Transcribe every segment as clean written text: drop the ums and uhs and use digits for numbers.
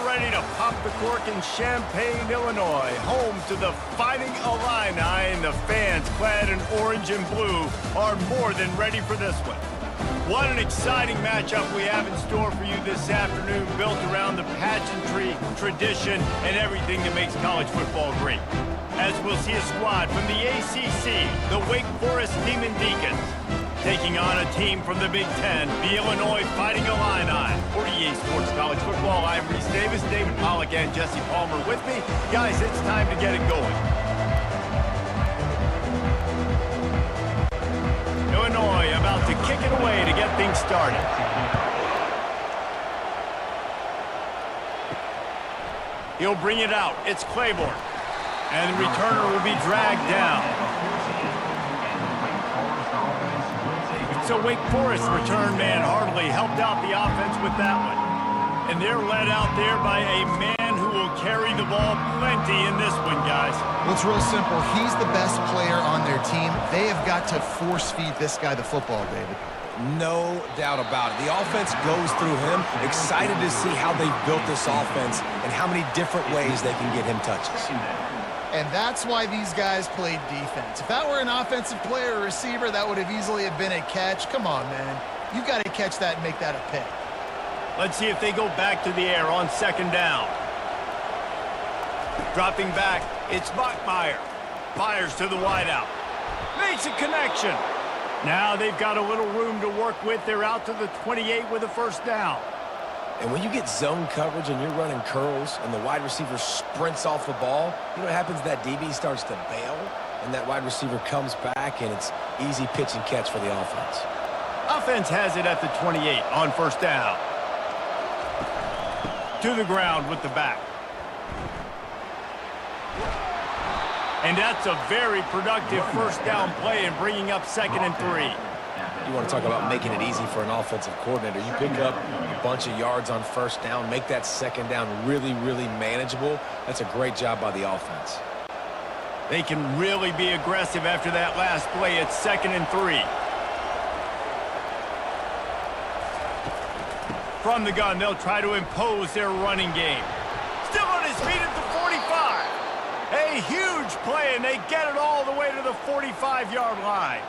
ready to pop the cork in Champaign, Illinois, home to the Fighting Illini, and the fans clad in orange and blue are more than ready for this one. What an exciting matchup we have in store for you this afternoon, built around the pageantry, tradition, and everything that makes college football great. As we'll see a squad from the ACC, the Wake Forest Demon Decons, taking on a team from the Big Ten, the Illinois Fighting Illini. For EA Sports College Football, I'm Reese Davis, David Pollack, and Jesse Palmer with me. Guys, it's time to get it going. Illinois about to kick it away to get things started. He'll bring it out. It's Claiborne. And the returner will be dragged down. So Wake Forest return man hardly helped out the offense with that one. And they're led out there by a man who will carry the ball plenty in this one, guys. Well, it's real simple. He's the best player on their team. They have got to force-feed this guy the football, David. No doubt about it. The offense goes through him. Excited to see how they built this offense and how many different ways they can get him touches. And that's why these guys played defense. If that were an offensive player or receiver, that would have easily have been a catch. Come on, man. You've got to catch that and make that a pick. Let's see if they go back to the air on second down. Dropping back, it's Bachmeier. Fires to the wideout. Makes a connection. Now they've got a little room to work with. They're out to the 28 with a first down. And when you get zone coverage and you're running curls and the wide receiver sprints off the ball, you know what happens? That DB starts to bail, and that wide receiver comes back, and it's easy pitch and catch for the offense. Offense has it at the 28 on first down. To the ground with the back. And that's a very productive first down play and bringing up 2nd and 3. You want to talk about making it easy for an offensive coordinator. You pick up a bunch of yards on first down, make that second down really, really manageable. That's a great job by the offense. They can really be aggressive after that last play. It's 2nd and 3. From the gun, they'll try to impose their running game. Still on his feet at the 45. A huge play, and they get it all the way to the 45-yard line.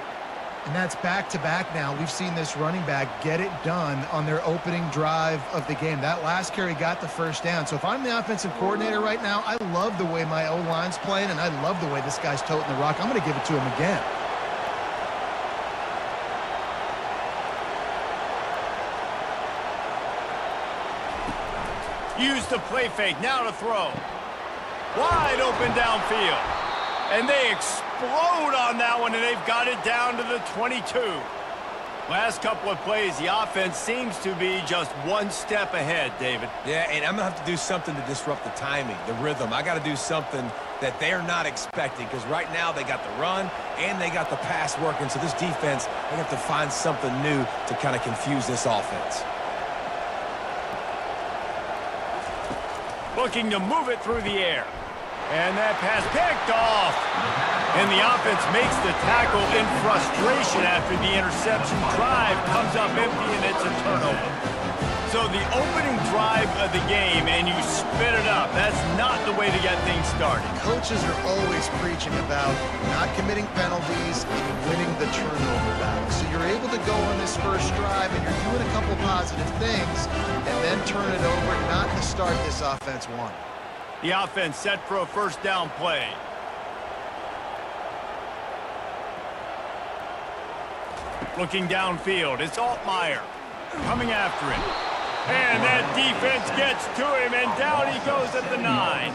And that's back-to-back now. We've seen this running back get it done on their opening drive of the game. That last carry got the first down. So if I'm the offensive coordinator right now, I love the way my O-line's playing, and I love the way this guy's toting the rock. I'm going to give it to him again. Use the play fake, now to throw. Wide open downfield. And they explode on that one, and they've got it down to the 22. Last couple of plays, the offense seems to be just one step ahead, David. Yeah, and I'm going to have to do something to disrupt the timing, the rhythm. I got to do something that they're not expecting, because right now they got the run and they got the pass working. So this defense, they have to find something new to kind of confuse this offense. Looking to move it through the air. And that pass picked off. And the offense makes the tackle in frustration after the interception. Drive comes up empty, and it's a turnover. So the opening drive of the game, and you spit it up. That's not the way to get things started. Coaches are always preaching about not committing penalties and winning the turnover battle. So you're able to go on this first drive, and you're doing a couple positive things, and then turn it over, not the start this offense wanted. The offense set for a first down play. Looking downfield, it's Altmaier coming after him. And that defense gets to him, and down he goes at the 9.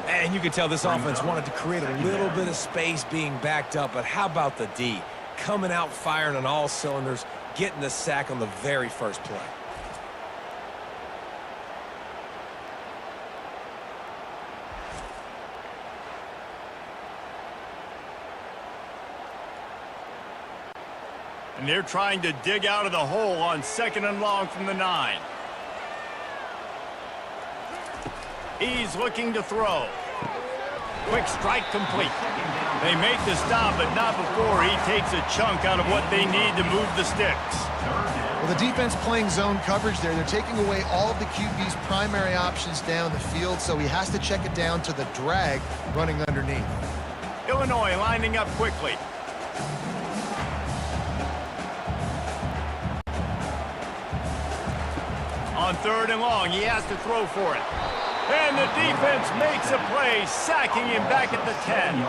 And you can tell this offense wanted to create a little bit of space being backed up, but how about the D? Coming out firing on all cylinders, getting the sack on the very first play. And they're trying to dig out of the hole on 2nd and long from the 9. He's looking to throw. Quick strike complete. They make the stop, but not before he takes a chunk out of what they need to move the sticks. Well, the defense playing zone coverage there. They're taking away all of the QB's primary options down the field, so he has to check it down to the drag running underneath. Illinois lining up quickly. On 3rd and long, he has to throw for it. And the defense makes a play, sacking him back at the 10.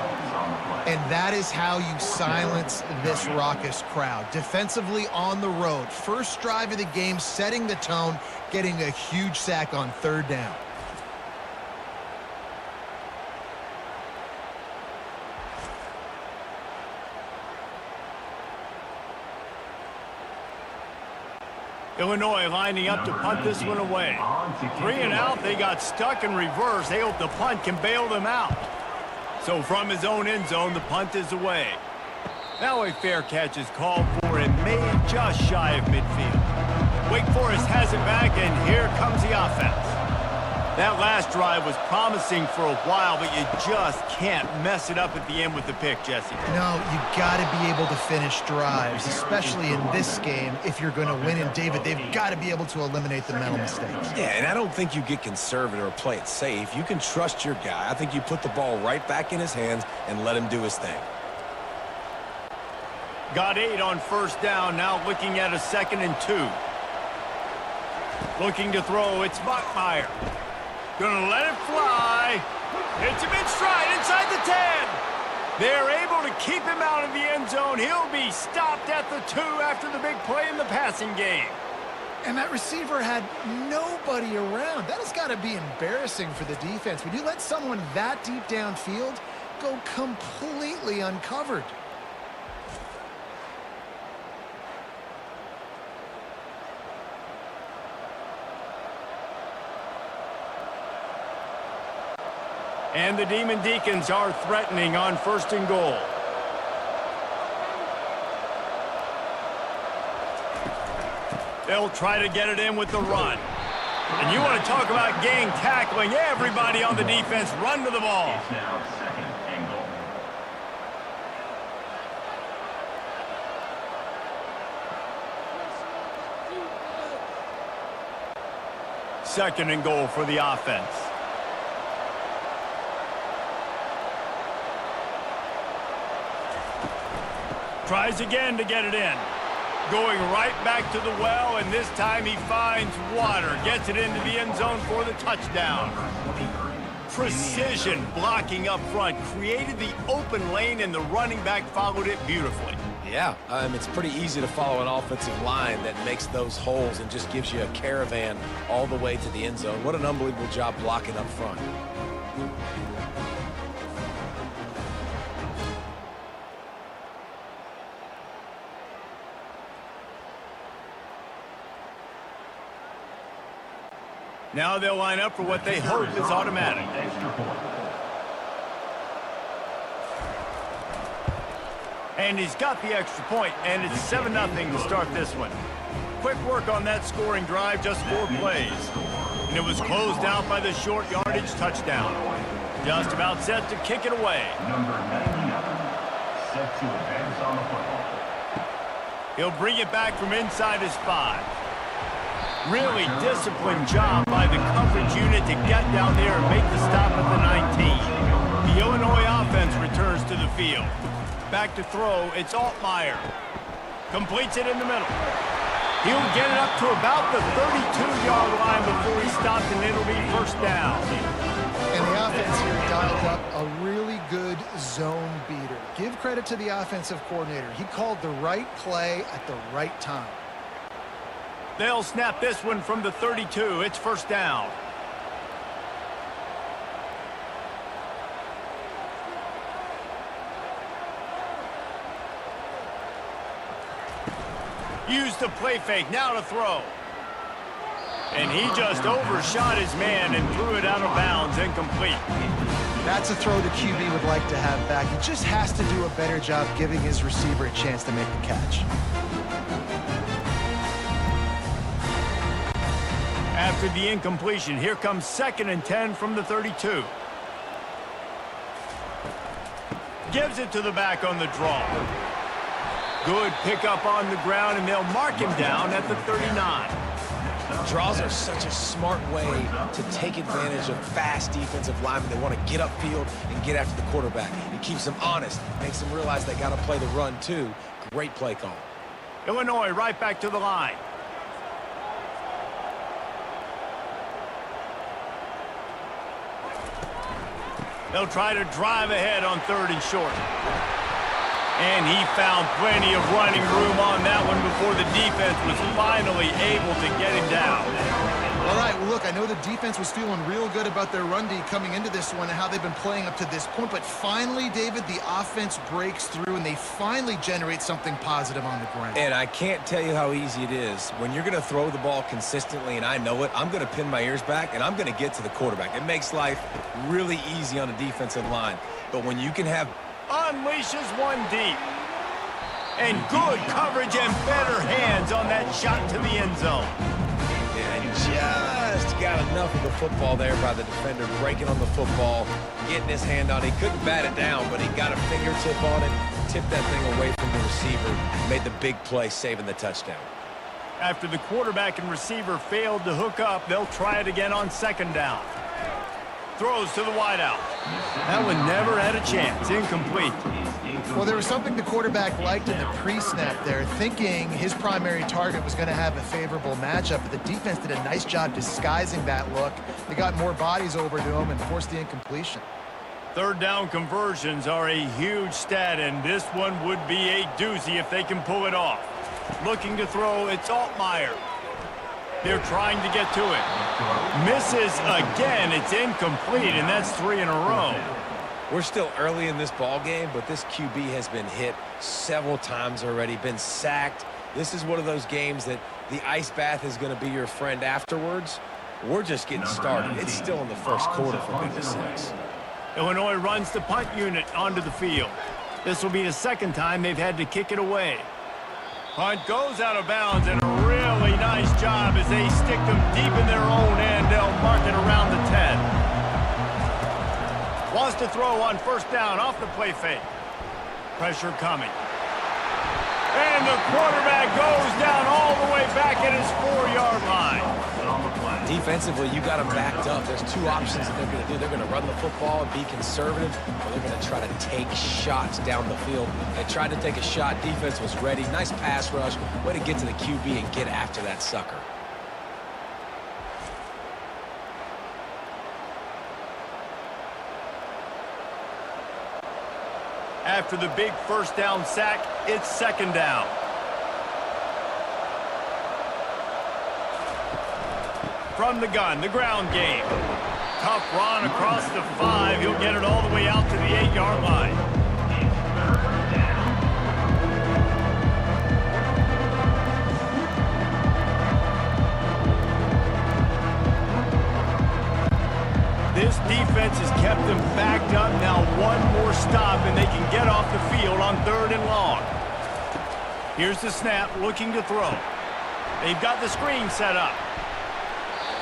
And that is how you silence this raucous crowd. Defensively on the road. First drive of the game, setting the tone, getting a huge sack on 3rd down. Illinois lining up to punt this one away. 3 and out, they got stuck in reverse. They hope the punt can bail them out. So from his own end zone, the punt is away. Now a fair catch is called for and made just shy of midfield. Wake Forest has it back, and here comes the offense. That last drive was promising for a while, but you just can't mess it up at the end with the pick, Jesse. No, you got to be able to finish drives, especially in this game. If you're going to win, and David, they've got to be able to eliminate the mental mistakes. Yeah, and I don't think you get conservative or play it safe. You can trust your guy. I think you put the ball right back in his hands and let him do his thing. Got 8 on 1st down, now looking at a 2nd and 2. Looking to throw, it's Bachmeier. Gonna let it fly. It's a mid stride inside the 10. They're able to keep him out of the end zone. He'll be stopped at the 2 after the big play in the passing game. And that receiver had nobody around. That has got to be embarrassing for the defense. When you let someone that deep downfield go completely uncovered. And the Demon Deacons are threatening on 1st and goal. They'll try to get it in with the run. And you want to talk about gang tackling. Everybody on the defense run to the ball. It's now 2nd and goal. Second and goal for the offense. Tries again to get it in. Going right back to the well, and this time he finds water. Gets it into the end zone for the touchdown. Precision blocking up front. Created the open lane, and the running back followed it beautifully. Yeah, it's pretty easy to follow an offensive line that makes those holes and just gives you a caravan all the way to the end zone. What an unbelievable job blocking up front. Now they'll line up for what they hope is automatic. And he's got the extra point, and it's 7-0 to start this one. Quick work on that scoring drive, just 4 plays. And it was closed out by the short yardage touchdown. Just about set to kick it away. Number 99, set to advance on the football. He'll bring it back from inside his 5. Really disciplined job by the coverage unit to get down there and make the stop at the 19. The Illinois offense returns to the field. Back to throw, it's Altmaier. Completes it in the middle. He'll get it up to about the 32-yard line before he stopped, and it'll be 1st down. And the offense here dialed up a really good zone beater. Give credit to the offensive coordinator. He called the right play at the right time. They'll snap this one from the 32. It's 1st down. Used the play fake, now to throw. And he just overshot his man and threw it out of bounds, incomplete. That's a throw the QB would like to have back. He just has to do a better job giving his receiver a chance to make the catch. After the incompletion, here comes 2nd and 10 from the 32. gives it to the back on the draw. Good pickup on the ground, and they'll mark him down at the 39. Draws are such a smart way to take advantage of fast defensive linemen. They want to get upfield and get after the quarterback. It keeps them honest, makes them realize they got to play the run too. Great play call. Illinois right back to the line. They'll try to drive ahead on 3rd and short. And he found plenty of running room on that one before the defense was finally able to get him down. All right, well, look, I know the defense was feeling real good about their run D coming into this one and how they've been playing up to this point, but finally, David, the offense breaks through and they finally generate something positive on the ground. And I can't tell you how easy it is. When you're going to throw the ball consistently, and I know it, I'm going to pin my ears back, and I'm going to get to the quarterback. It makes life really easy on the defensive line. But when you can have... Unleashes one deep. And good coverage and better hands on that shot to the end zone. And just got enough of the football there by the defender, breaking on the football, getting his hand on it. He couldn't bat it down, but he got a fingertip on it, tipped that thing away from the receiver, made the big play, saving the touchdown. After the quarterback and receiver failed to hook up, they'll try it again on 2nd down. Throws to the wideout. That one never had a chance. Incomplete. Well, there was something the quarterback liked in the pre-snap there, thinking his primary target was going to have a favorable matchup, but the defense did a nice job disguising that look. They got more bodies over to him and forced the incompletion. 3rd down conversions are a huge stat, and this one would be a doozy if they can pull it off. Looking to throw, it's Altmaier. They're trying to get to it. Misses again. It's incomplete, and that's 3 in a row. We're still early in this ball game, but this QB has been hit several times already, been sacked. This is one of those games that the ice bath is going to be your friend afterwards. We're just getting started. It's still in the 1st quarter, for goodness sakes. Illinois runs the punt unit onto the field. This will be the 2nd time they've had to kick it away. Punt goes out of bounds, and a really nice job as they stick them deep in their own end. They'll mark it around the 10. Wants to throw on 1st down off the play fake. Pressure coming. And the quarterback goes down all the way back at his 4-yard line. Defensively, you got them backed up. There's 2 options that they're going to do. They're going to run the football and be conservative, or they're going to try to take shots down the field. They tried to take a shot. Defense was ready. Nice pass rush. Way to get to the QB and get after that sucker. After the big 1st down sack, it's 2nd down. From the gun, the ground game. Tough run across the 5. He'll get it all the way out to the 8-yard line. This defense has kept them backed up. Now one more stop, and they can get off the field on 3rd and long. Here's the snap, looking to throw. They've got the screen set up.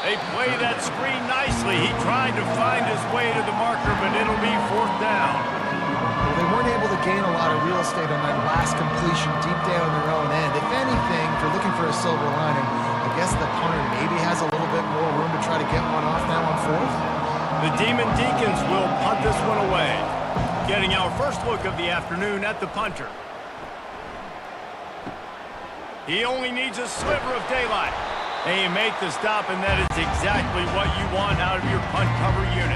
They play that screen nicely. He tried to find his way to the marker, but it'll be 4th down. Well, they weren't able to gain a lot of real estate on that last completion deep down in their own end. If anything, if you're looking for a silver lining, I guess the punter maybe has a little bit more room to try to get one off now on 4th. The Demon Deacons will punt this one away. Getting our first look of the afternoon at the punter. He only needs a sliver of daylight. They make the stop, and that is exactly what you want out of your punt cover unit.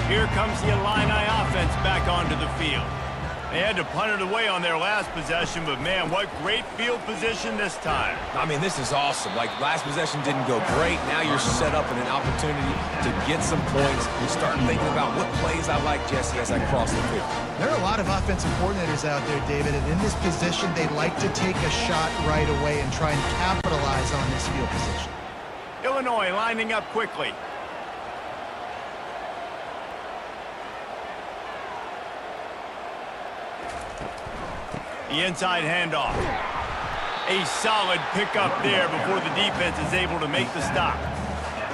Here comes the Illini offense back onto the field. They had to punt it away on their last possession, but man, what great field position this time. I mean, this is awesome. Like, last possession didn't go great. Now you're set up in an opportunity to get some points. You start thinking about what plays I like, Jesse, as I cross the field. There are a lot of offensive coordinators out there, David, and in this position, they like to take a shot right away and try and capitalize on this field position. Illinois lining up quickly. The inside handoff. A solid pickup there before the defense is able to make the stop.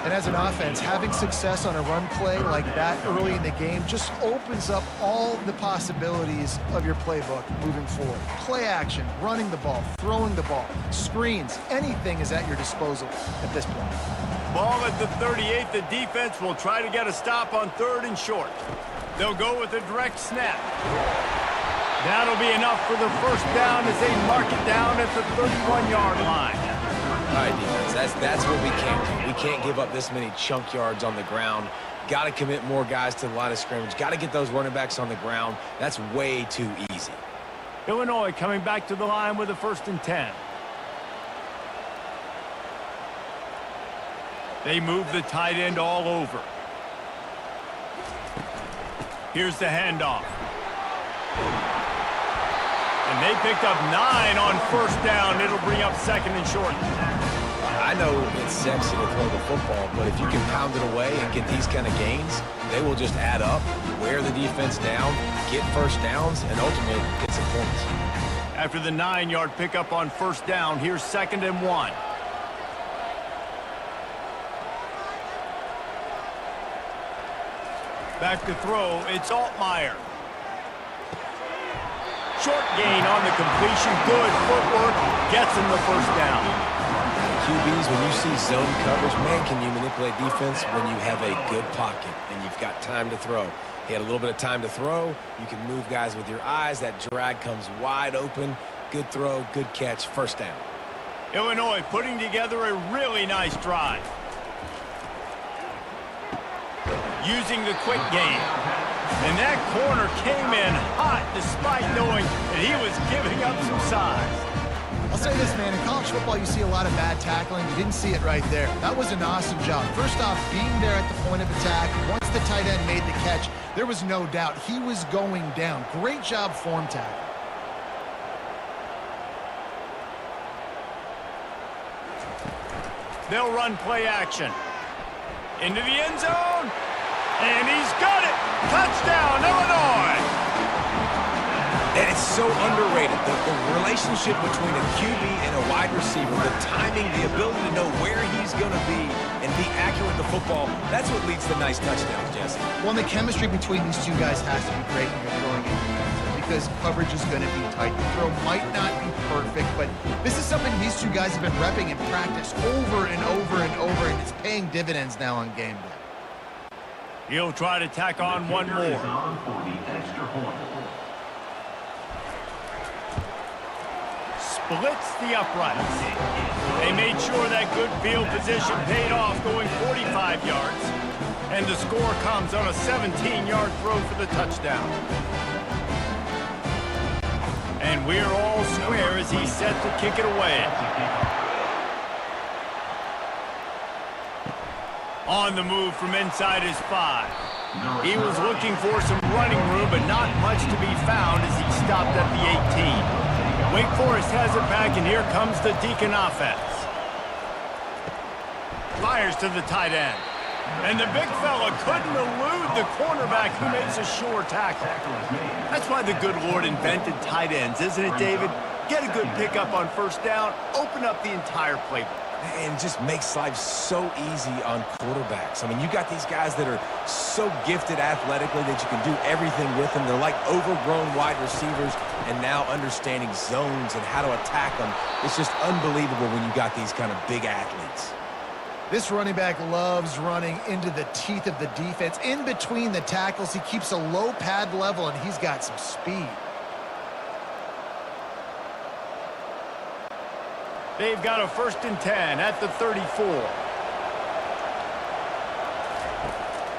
And as an offense, having success on a run play like that early in the game just opens up all the possibilities of your playbook moving forward. Play action, running the ball, throwing the ball, screens, anything is at your disposal at this point. Ball at the 38. The defense will try to get a stop on 3rd and short. They'll go with a direct snap. That'll be enough for the first down as they mark it down at the 31-yard line. All right, defense, that's what we can't do. We can't give up this many chunk yards on the ground. Got to commit more guys to the line of scrimmage. Got to get those running backs on the ground. That's way too easy. Illinois coming back to the line with a 1st and 10. They move the tight end all over. Here's the handoff. And they picked up 9 on 1st down. It'll bring up 2nd and short. I know it's sexy to throw the football, but if you can pound it away and get these kind of gains, they will just add up, wear the defense down, get 1st downs, and ultimately get some points. After the 9-yard pickup on 1st down, here's 2nd and 1. Back to throw, it's Altmaier. Short gain on the completion, good footwork, gets him the 1st down. QBs, when you see zone coverage, man, can you manipulate defense when you have a good pocket and you've got time to throw. He had a little bit of time to throw. You can move guys with your eyes. That drag comes wide open. Good throw, good catch, 1st down. Illinois putting together a really nice drive. Using the quick game. And that corner came in hot despite knowing that he was giving up some size. I'll say this, man, in college football you see a lot of bad tackling. You didn't see it right there. That was an awesome job. First off, being there at the point of attack. Once the tight end made the catch, there was no doubt he was going down. Great job form tackle. They'll run play action. Into the end zone. And he's got it. Touchdown, Illinois. And it's so underrated. The relationship between a QB and a wide receiver, the timing, the ability to know where he's going to be and be accurate with the football, that's what leads to nice touchdowns, Jesse. Well, and the chemistry between these two guys has to be great when you're throwing it because coverage is going to be tight. The throw might not be perfect, but this is something these two guys have been repping in practice over and over and over, and it's paying dividends now on game day. He'll try to tack on one more. Splits the uprights. They made sure that good field position paid off, going 45 yards. And the score comes on a 17-yard throw for the touchdown. And we're all square as he's set to kick it away. On the move from inside his 5. He was looking for some running room, but not much to be found as he stopped at the 18. Wake Forest has it back, and here comes the Deacon offense. Fires to the tight end. And the big fella couldn't elude the cornerback who makes a sure tackle. That's why the good Lord invented tight ends, isn't it, David? Get a good pickup on 1st down, open up the entire playbook. And just makes life so easy on quarterbacks. I mean, you got these guys that are so gifted athletically that you can do everything with them. They're like overgrown wide receivers, and now understanding zones and how to attack them. It's just unbelievable when you got these kind of big athletes. This running back loves running into the teeth of the defense. In between the tackles, he keeps a low pad level, and he's got some speed. They've got a 1st and 10 at the 34.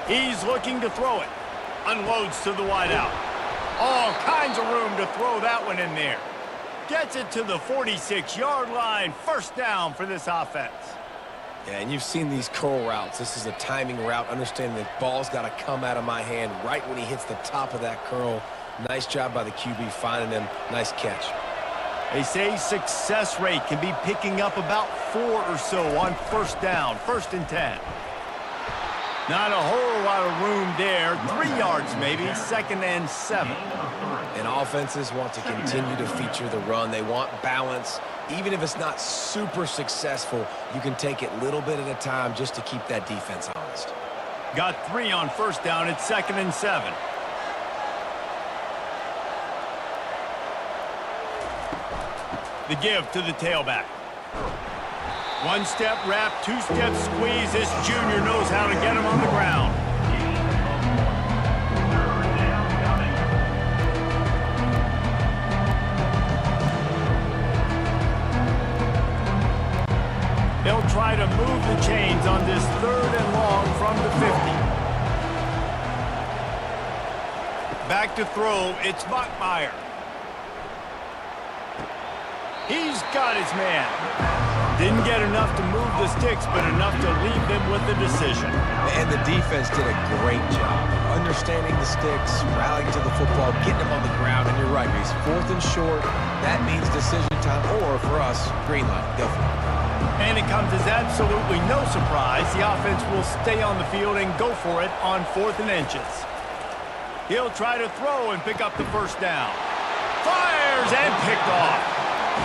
He's looking to throw it. Unloads to the wideout. All kinds of room to throw that one in there. Gets it to the 46-yard line. 1st down for this offense. Yeah, and you've seen these curl routes. This is a timing route. Understanding that ball's got to come out of my hand right when he hits the top of that curl. Nice job by the QB finding him. Nice catch. They say success rate can be picking up about 4 or so on 1st down, 1st and 10. Not a whole lot of room there. 3 yards maybe, 2nd and 7. And offenses want to continue to feature the run. They want balance. Even if it's not super successful, you can take it little bit at a time just to keep that defense honest. Got 3 on 1st down. It's 2nd and 7. The give to the tailback. 1-step wrap, 2-step squeeze. This junior knows how to get him on the ground. They'll try to move the chains on this 3rd and long from the 50. Back to throw, it's Bachmeier. He's got his man. Didn't get enough to move the sticks, but enough to leave them with the decision. And the defense did a great job understanding the sticks, rallying to the football, getting them on the ground. And you're right, he's 4th and short. That means decision time, or for us, green light. Go for it. And it comes as absolutely no surprise. The offense will stay on the field and go for it on 4th and inches. He'll try to throw and pick up the 1st down. Fires and picked off.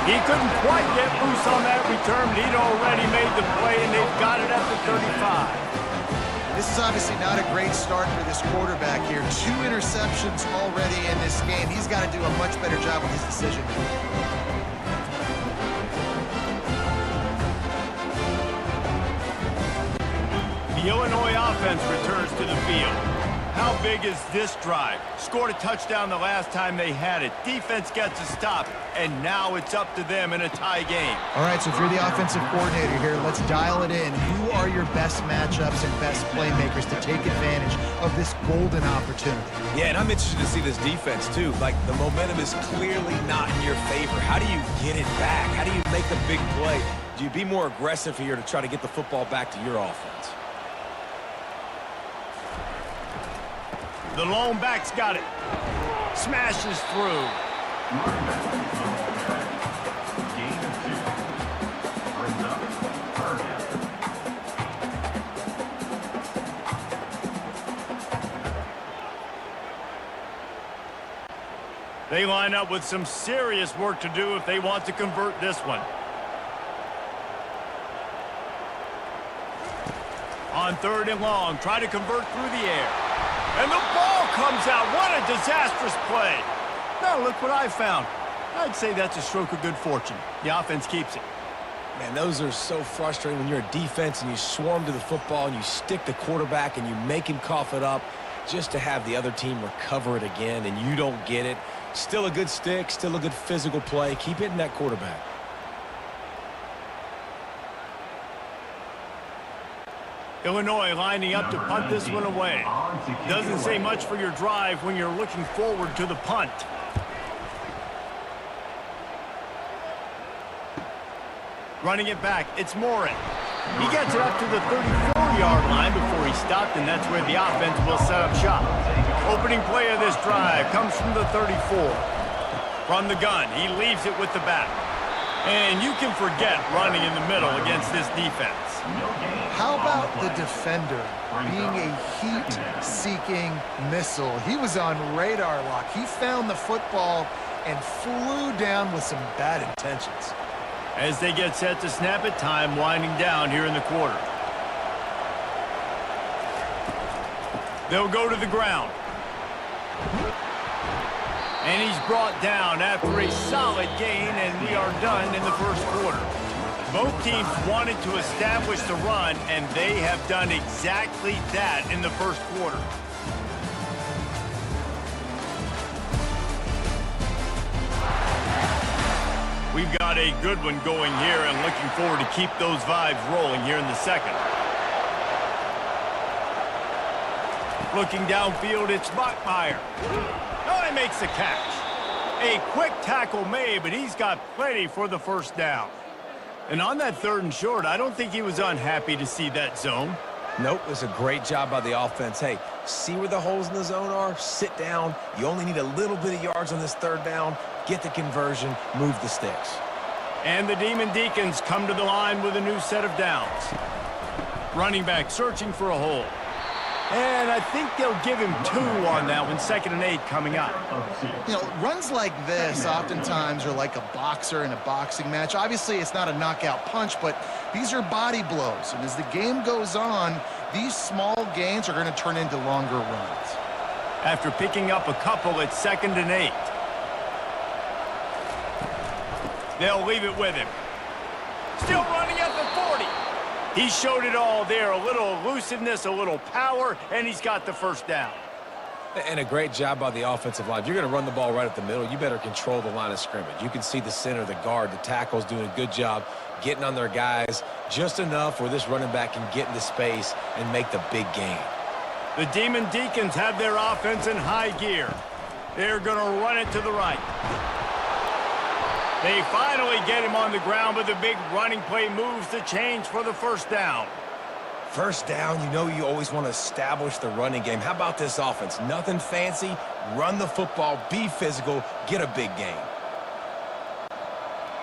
He couldn't quite get loose on that return, but he'd already made the play, and they've got it at the 35. This is obviously not a great start for this quarterback here. 2 interceptions already in this game. He's got to do a much better job with his decision making. The Illinois offense returns to the field. How big is this drive? Scored a touchdown the last time they had it. Defense gets a stop, and now it's up to them in a tie game. All right, so if you're the offensive coordinator here, let's dial it in. Who are your best matchups and best playmakers to take advantage of this golden opportunity? Yeah, and I'm interested to see this defense, too. Like, the momentum is clearly not in your favor. How do you get it back? How do you make a big play? Do you be more aggressive here to try to get the football back to your offense? The lone back's got it. Smashes through. Gain of 2. Brings up 3rd down. They line up with some serious work to do if they want to convert this one. On 3rd and long, try to convert through the air. And the ball comes out. What a disastrous play. Now look what I found. I'd say that's a stroke of good fortune. The offense keeps it. Man, those are so frustrating when you're a defense and you swarm to the football and you stick the quarterback and you make him cough it up just to have the other team recover it again and you don't get it. Still a good stick, still a good physical play. Keep hitting that quarterback. Illinois lining up to punt this one away. Doesn't say much for your drive when you're looking forward to the punt. Running it back, it's Morin. He gets it up to the 34-yard line before he stopped, and that's where the offense will set up shop. Opening play of this drive comes from the 34. From the gun, he leaves it with the back. And you can forget running in the middle against this defense. How about the defender being a heat-seeking missile? He was on radar lock. He found the football and flew down with some bad intentions. As they get set to snap it, time winding down here in the quarter. They'll go to the ground. And he's brought down after a solid gain, and we are done in the 1st quarter. Both teams wanted to establish the run, and they have done exactly that in the 1st quarter. We've got a good one going here and looking forward to keep those vibes rolling here in the 2nd. Looking downfield, it's Bachmeier. Oh, he makes the catch. A quick tackle made, but he's got plenty for the 1st down. And on that 3rd and short, I don't think he was unhappy to see that zone. Nope, it was a great job by the offense. Hey, see where the holes in the zone are? Sit down. You only need a little bit of yards on this 3rd down. Get the conversion, move the sticks. And the Demon Decons come to the line with a new set of downs. Running back searching for a hole. And I think they'll give him 2 on that one, 2nd and 8 coming up. You know, runs like this oftentimes are like a boxer in a boxing match. Obviously, it's not a knockout punch, but these are body blows. And as the game goes on, these small gains are going to turn into longer runs. After picking up a couple, it's 2nd and 8. They'll leave it with him. Still running at the 40. He showed it all there, a little elusiveness, a little power, and he's got the first down. And a great job by the offensive line. If you're going to run the ball right at the middle, you better control the line of scrimmage. You can see the center, the guard, the tackles doing a good job getting on their guys just enough where this running back can get into space and make the big gain. The Demon Deacons have their offense in high gear. They're going to run it to the right. They finally get him on the ground, but the big running play moves the chains for the first down. First down, you know you always want to establish the running game. How about this offense? Nothing fancy. Run the football, be physical, get a big gain.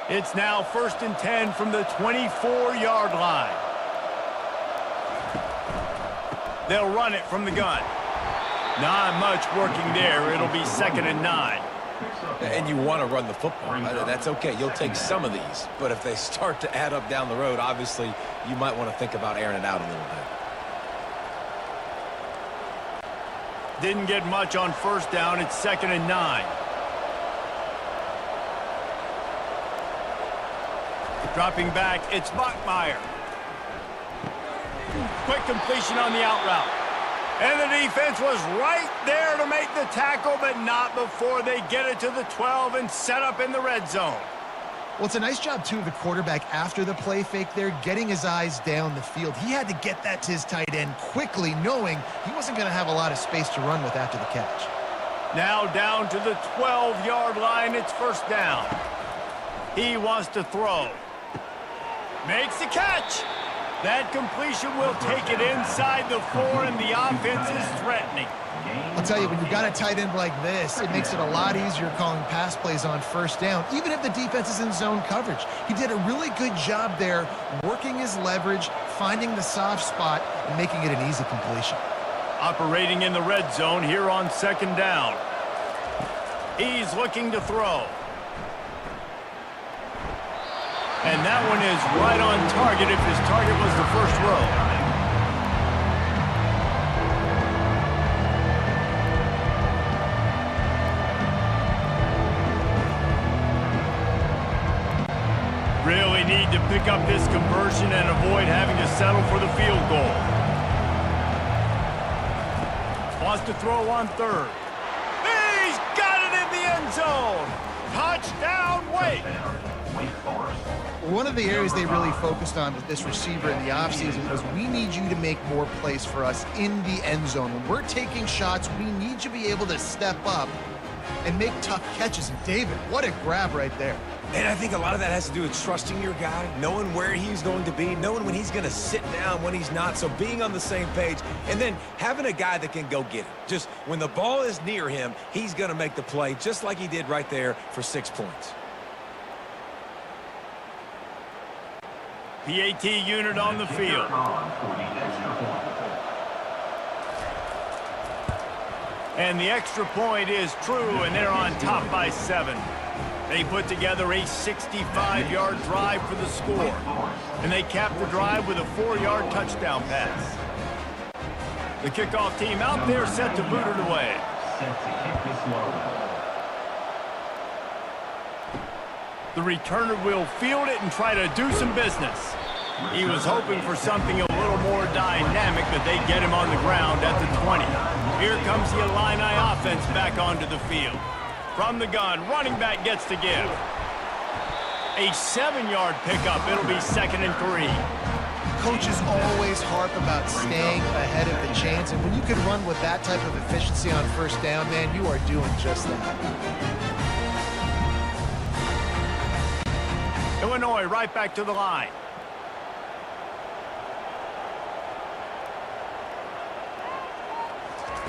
It's now 1st and 10 from the 24-yard line. They'll run it from the gun. Not much working there. It'll be 2nd and 9. And you want to run the football. That's okay. You'll take some of these. But if they start to add up down the road, obviously, you might want to think about airing it out a little bit. Didn't get much on first down. It's 2nd and 9. Dropping back, it's Bachmeier. Quick completion on the out route. And the defense was right there to make the tackle, but not before they get it to the 12 and set up in the red zone. Well, it's a nice job, too, of the quarterback after the play fake there, getting his eyes down the field. He had to get that to his tight end quickly, knowing he wasn't going to have a lot of space to run with after the catch. Now down to the 12-yard line, it's first down. He wants to throw. Makes the catch. That completion will take it inside the 4, and the offense is threatening. I'll tell you, when you've got a tight end like this, it makes it a lot easier calling pass plays on first down, even if the defense is in zone coverage. He did a really good job there, working his leverage, finding the soft spot, and making it an easy completion. Operating in the red zone here on 2nd down. He's looking to throw. And that one is right on target if his target was the first row. Really need to pick up this conversion and avoid having to settle for the field goal. Wants to throw on 3rd. He's got it in the end zone. Touchdown, Wake. One of the areas they really focused on with this receiver in the offseason was we need you to make more plays for us in the end zone. When we're taking shots, we need you to be able to step up and make tough catches. And David, what a grab right there. And I think a lot of that has to do with trusting your guy, knowing where he's going to be, knowing when he's going to sit down, when he's not, so being on the same page, and then having a guy that can go get it. Just when the ball is near him, he's going to make the play, just like he did right there for 6 points. PAT unit on the field. And the extra point is true, and they're on top by 7. They put together a 65-yard drive for the score. And they cap the drive with a 4-yard touchdown pass. The kickoff team out there set to boot it away. The returner will field it and try to do some business. He was hoping for something a little more dynamic, but they get him on the ground at the 20. Here comes the Illini offense back onto the field. From the gun, running back gets to give. A 7-yard pickup. It'll be 2nd and 3. Coaches always harp about staying ahead of the chains, and when you can run with that type of efficiency on first down, man, you are doing just that. Illinois right back to the line.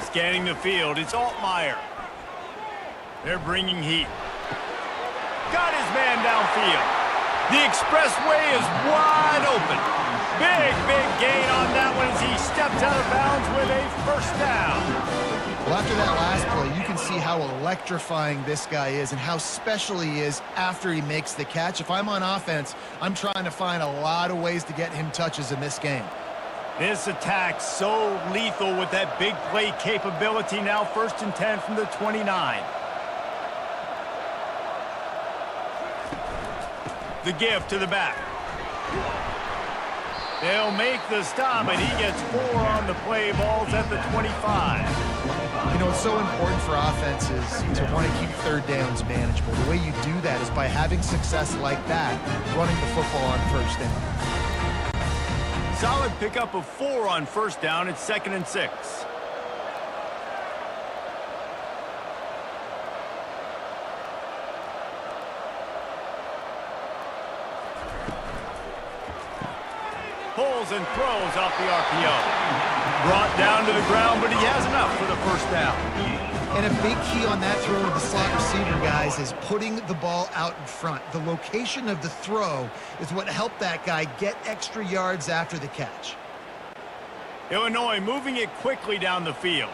Scanning the field, it's Altmaier. They're bringing heat. Got his man downfield. The expressway is wide open. Big gain on that one as he steps out of bounds with a first down. Well, after that last play, you can see how electrifying this guy is and how special he is after he makes the catch. If I'm on offense, I'm trying to find a lot of ways to get him touches in this game. This attack so lethal with that big play capability. Now 1st and 10 from the 29. The give to the back. They'll make the stop, and he gets 4 on the play. Ball's at the 25. You know, it's so important for offenses to want to keep third downs manageable. The way you do that is by having success like that, running the football on first down. Solid pickup of 4 on first down. It's 2nd and 6. Pulls and throws off the RPO. Brought down to the ground, but he has enough for the first down. And a big key on that throw to the slot receiver, guys, is putting the ball out in front. The location of the throw is what helped that guy get extra yards after the catch. Illinois moving it quickly down the field.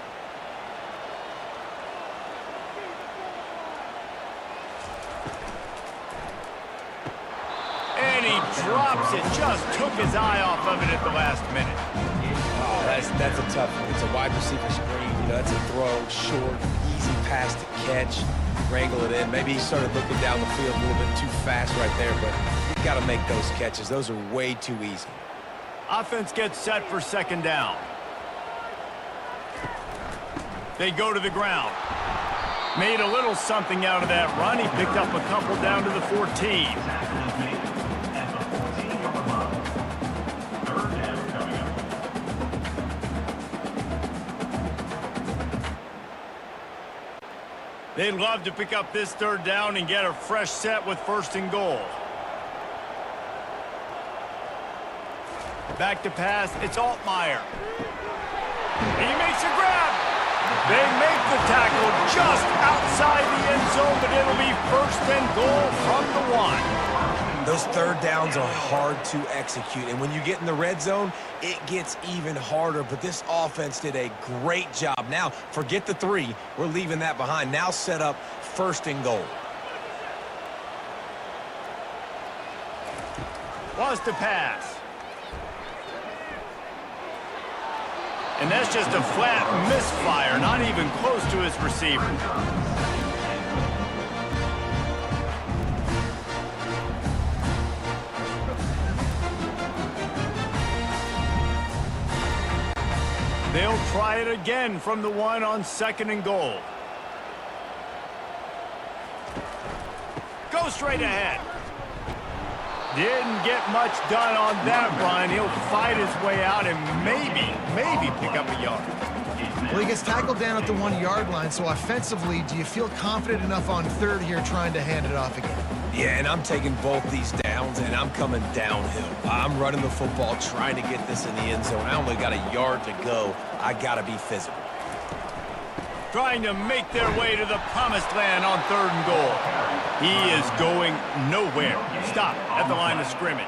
And he drops it. Just took his eye off of it at the last minute. Oh, that's a tough one. It's a wide receiver screen. You know, that's a throw, short, easy pass to catch, wrangle it in. Maybe he started looking down the field a little bit too fast right there, but you got to make those catches. Those are way too easy. Offense gets set for 2nd down. They go to the ground. Made a little something out of that run. He picked up a couple down to the 14. They'd love to pick up this 3rd down and get a fresh set with 1st and goal. Back to pass. It's Altmaier. He makes a grab. They make the tackle just outside the end zone, but it'll be 1st and goal from the 1. Those 3rd downs are hard to execute, and when you get in the red zone, it gets even harder, but this offense did a great job. Now, forget the 3. We're leaving that behind. Now set up 1st and goal. Wants to pass. And that's just a flat misfire, not even close to his receiver. They'll try it again from the 1 on 2nd and goal. Go straight ahead. Didn't get much done on that run. He'll fight his way out and maybe pick up a yard. Well, he gets tackled down at the 1-yard line, so offensively, do you feel confident enough on 3rd here trying to hand it off again? Yeah, and I'm taking both these downs, and I'm coming downhill. I'm running the football, trying to get this in the end zone. I only got a yard to go. I got to be physical. Trying to make their way to the promised land on 3rd and goal. He is going nowhere. Stop at the line of scrimmage.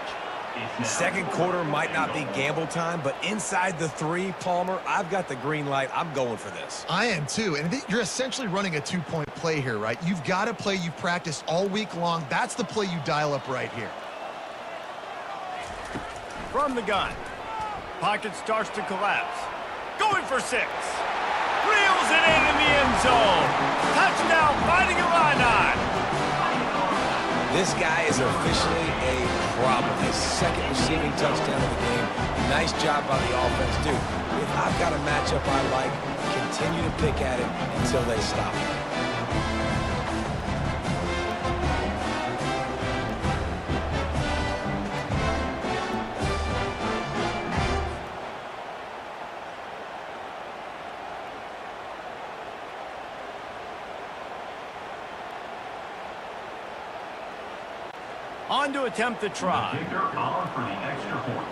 2nd quarter might not be gamble time, but inside the 3, Palmer, I've got the green light. I'm going for this. I am too, and you're essentially running a 2-point play here, right? You've got a play you've practiced all week long. That's the play you dial up right here. From the gun. Pocket starts to collapse. Going for 6. Reels it in the end zone. Touchdown, Fighting Illini. This guy is officially a problem. His 2nd receiving touchdown of the game. Nice job by the offense, dude. If I've got a matchup I like, continue to pick at it until they stop it. On to attempt the try. Kicker on for the extra point.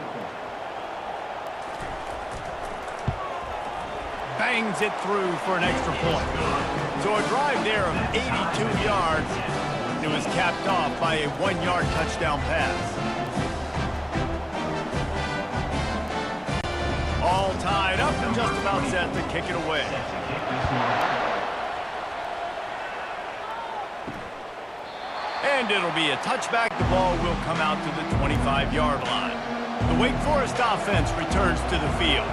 Bangs it through for an extra point. So a drive there of 82 yards. It was capped off by a 1-yard touchdown pass. All tied up and just about set to kick it away. And it'll be a touchback. The ball will come out to the 25-yard line. The Wake Forest offense returns to the field.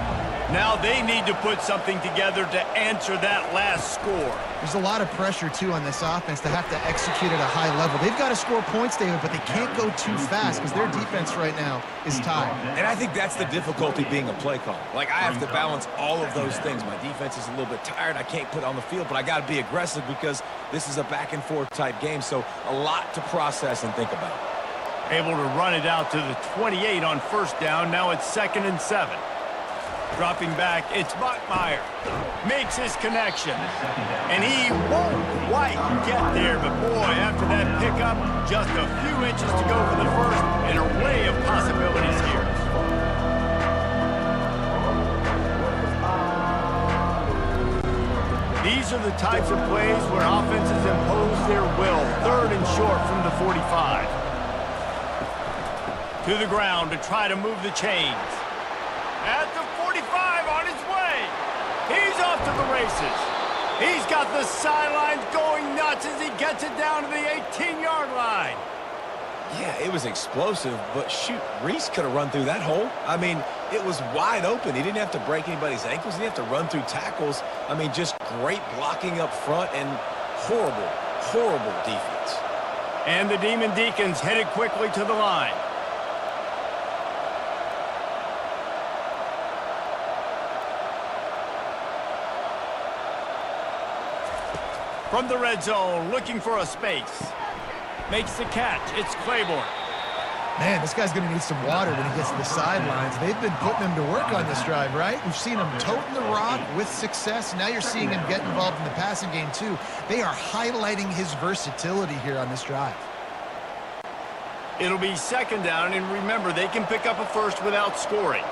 Now they need to put something together to answer that last score. There's a lot of pressure, too, on this offense to have to execute at a high level. They've got to score points, David, but they can't go too fast because their defense right now is tired. And I think that's the difficulty being a play caller. Like, I have to balance all of those things. My defense is a little bit tired. I can't put it on the field, but I got to be aggressive because this is a back-and-forth type game, so a lot to process and think about. Able to run it out to the 28 on first down. Now it's 2nd and 7. Dropping back, it's Bachmeier. Makes his connection. And he won't quite get there, but boy, after that pickup, just a few inches to go for the first. An array of possibilities here. These are the types of plays where offenses impose their will. 3rd and short from the 45. To the ground to try to move the chains. At the 45 on his way. He's off to the races. He's got the sidelines going nuts as he gets it down to the 18-yard line. Yeah, it was explosive, but shoot, Reese could have run through that hole. I mean, it was wide open. He didn't have to break anybody's ankles. He didn't have to run through tackles. I mean, just great blocking up front and horrible, horrible defense. And the Demon Decons headed quickly to the line. From the red zone, looking for a space. Makes the catch. It's Claiborne. Man, this guy's going to need some water when he gets to the sidelines. They've been putting him to work on this drive, right? We've seen him toting the rock with success. Now you're seeing him get involved in the passing game, too. They are highlighting his versatility here on this drive. It'll be 2nd down, and remember, they can pick up a first without scoring.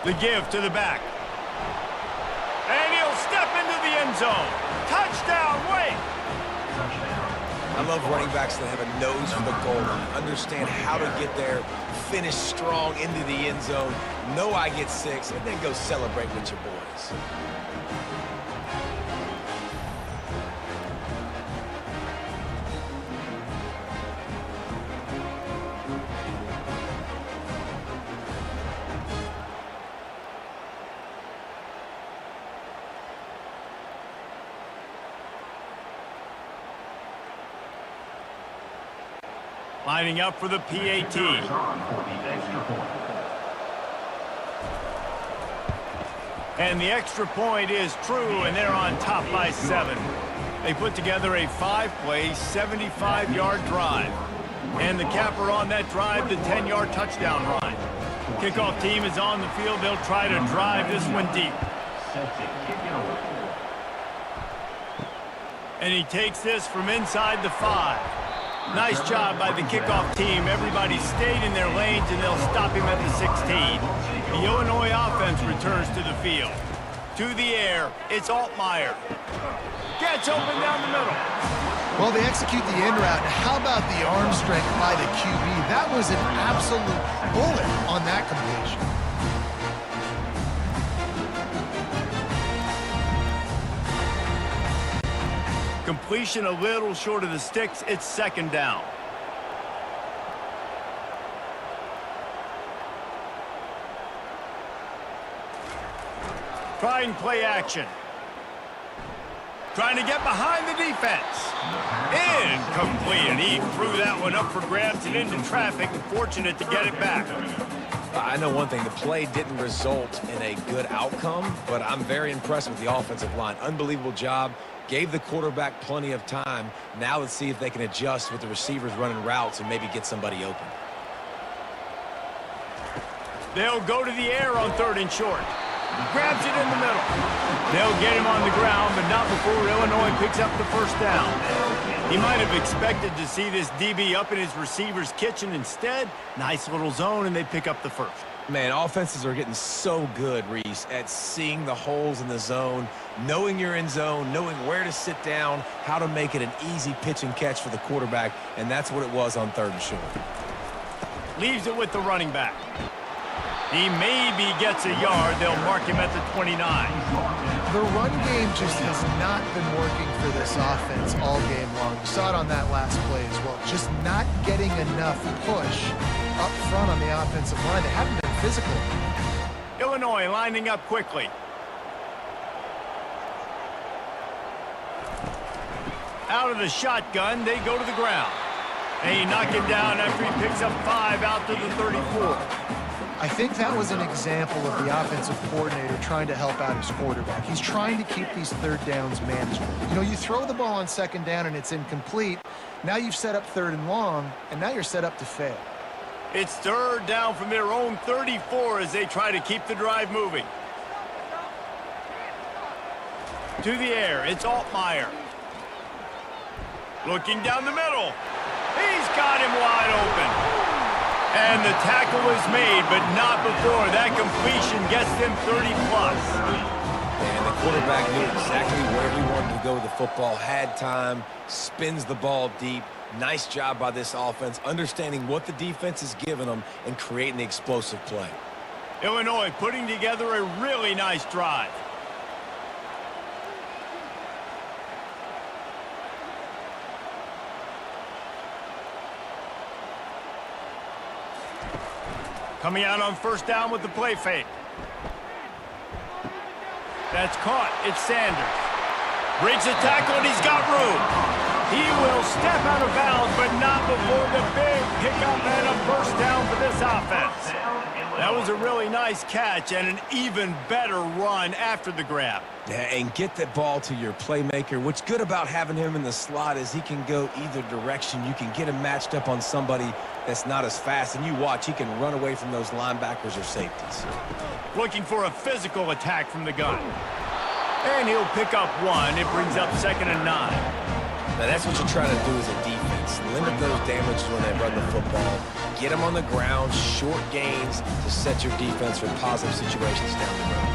The give to the back. And he'll step into the end zone. Touchdown, Wake! I love running backs that have a nose for the goal line, understand how to get there, finish strong into the end zone, know I get 6, and then go celebrate with your boys. Lining up for the PAT. And the extra point is true, and they're on top by 7. They put together a 5-play, 75-yard drive. And the capper on that drive, the 10-yard touchdown run. Kickoff team is on the field. They'll try to drive this one deep. And he takes this from inside the 5. Nice job by the kickoff team. Everybody stayed in their lanes, and they'll stop him at the 16. The Illinois offense returns to the field. To the air, it's Altmaier. Gets open down the middle. Well, they execute the in route. How about the arm strength by the QB? That was an absolute bullet on that completion. Completion a little short of the sticks. It's 2nd down. Trying play action. Trying to get behind the defense. Incomplete. And he threw that one up for grabs and into traffic. Fortunate to get it back. I know one thing, the play didn't result in a good outcome, but I'm very impressed with the offensive line. Unbelievable job. Gave the quarterback plenty of time. Now let's see if they can adjust with the receivers running routes and maybe get somebody open. They'll go to the air on 3rd and short. Grabs it in the middle. They'll get him on the ground, but not before Illinois picks up the first down. He might have expected to see this DB up in his receiver's kitchen. Instead, nice little zone, and they pick up the first. Man, offenses are getting so good, Reese, at seeing the holes in the zone, knowing you're in zone, knowing where to sit down, how to make it an easy pitch and catch for the quarterback, and that's what it was on 3rd and short. Leaves it with the running back. He maybe gets a yard. They'll mark him at the 29. The run game just has not been working for this offense all game long. You saw it on that last play as well. Just not getting enough push up front on the offensive line. They haven't been physical. Illinois lining up quickly. Out of the shotgun, they go to the ground. They knock him down after he picks up 5 out to the 34. I think that was an example of the offensive coordinator trying to help out his quarterback. He's trying to keep these third downs manageable. You know, you throw the ball on second down and it's incomplete. Now you've set up third and long, and now you're set up to fail. It's third down from their own 34 as they try to keep the drive moving. To the air, it's Altmaier. Looking down the middle. He's got him wide open. And the tackle is made, but not before that completion gets them 30-plus. And the quarterback knew exactly where he wanted to go with the football, had time, spins the ball deep. Nice job by this offense, understanding what the defense is giving them and creating the explosive play. Illinois putting together a really nice drive. Coming out on first down with the play fake. That's caught. It's Sanders. Breaks the tackle, and he's got room. He will step out of bounds, but not before the big pickup and a first down for this offense. That was a really nice catch and an even better run after the grab. Yeah, and get the ball to your playmaker. What's good about having him in the slot is he can go either direction. You can get him matched up on somebody that's not as fast, and you watch, he can run away from those linebackers or safeties. Looking for a physical attack from the gun. And he'll pick up 1. It brings up 2nd and 9. Now that's what you're trying to do as a defense. Limit those damages when they run the football. Get them on the ground, short gains to set your defense for positive situations down the road.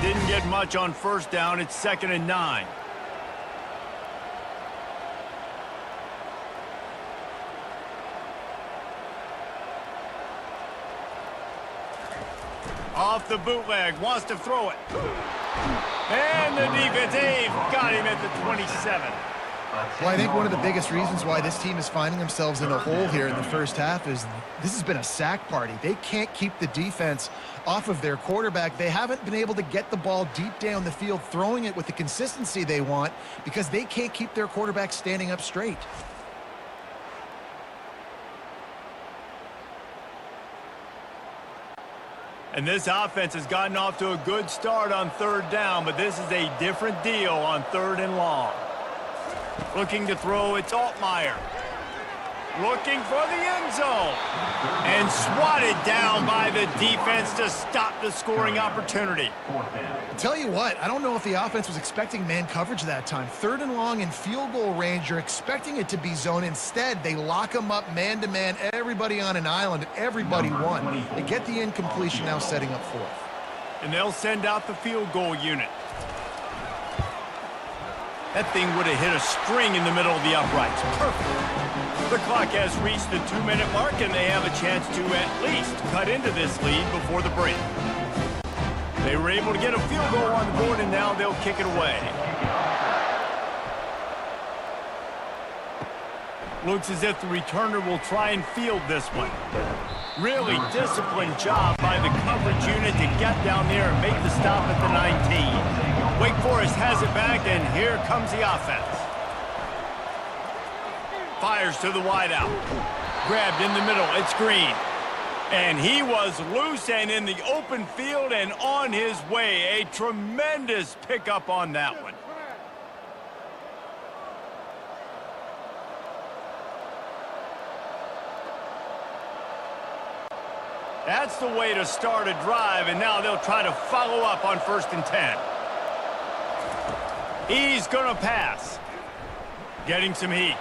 Didn't get much on first down. It's 2nd and 9. Off the bootleg, wants to throw it. And the defense, they've got him at the 27. Well, I think one of the biggest reasons why this team is finding themselves in a hole here in the first half is this has been a sack party. They can't keep the defense off of their quarterback. They haven't been able to get the ball deep down the field, throwing it with the consistency they want because they can't keep their quarterback standing up straight. And this offense has gotten off to a good start on third down, but this is a different deal on 3rd and long. Looking to throw, it's Altmaier. Looking for the end zone. And swatted down by the defense to stop the scoring opportunity. Tell you what, I don't know if the offense was expecting man coverage that time. 3rd and long in field goal range, you're expecting it to be zone. Instead, they lock them up man-to-man, everybody on an island, everybody won. They get the incompletion, now setting up 4th. And they'll send out the field goal unit. That thing would have hit a string in the middle of the uprights. Perfect. The clock has reached the 2-minute mark, and they have a chance to at least cut into this lead before the break. They were able to get a field goal on the board, and now they'll kick it away. Looks as if the returner will try and field this one. Really disciplined job by the coverage unit to get down there and make the stop at the 19. Wake Forest has it back, and here comes the offense. Fires to the wideout. Grabbed in the middle. It's Green. And he was loose and in the open field and on his way. A tremendous pickup on that one. That's the way to start a drive, and now they'll try to follow up on 1st and 10. He's going to pass. Getting some heat.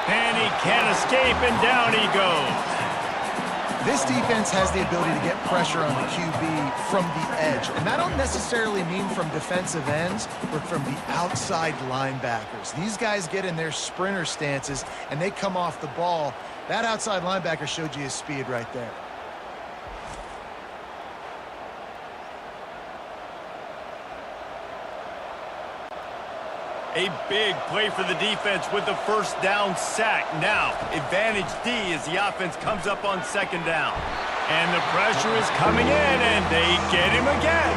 And he can't escape, and down he goes. This defense has the ability to get pressure on the QB from the edge. And that don't necessarily mean from defensive ends, but from the outside linebackers. These guys get in their sprinter stances, and they come off the ball. That outside linebacker showed you his speed right there. A big play for the defense with the first down sack. Now, advantage D as the offense comes up on second down. And the pressure is coming in, and they get him again.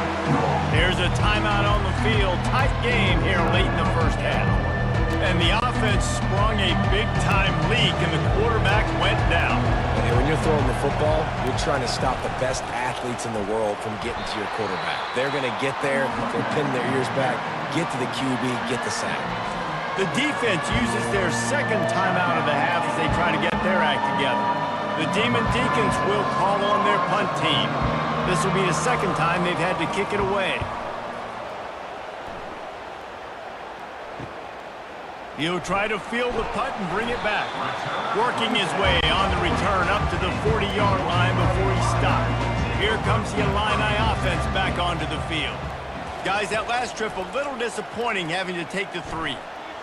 There's a timeout on the field. Tight game here late in the first half. And the offense sprung a big-time leak, and the quarterback went down. And when you're throwing the football, you're trying to stop the best athletes in the world from getting to your quarterback. They're going to get there, they're pinning their ears back, get to the QB, get the sack. The defense uses their second timeout of the half as they try to get their act together. The Demon Deacons will call on their punt team. This will be the second time they've had to kick it away. He'll try to field the punt and bring it back. Working his way on the return up to the 40-yard line before he stopped. Here comes the Illini offense back onto the field. Guys, that last trip a little disappointing having to take the 3.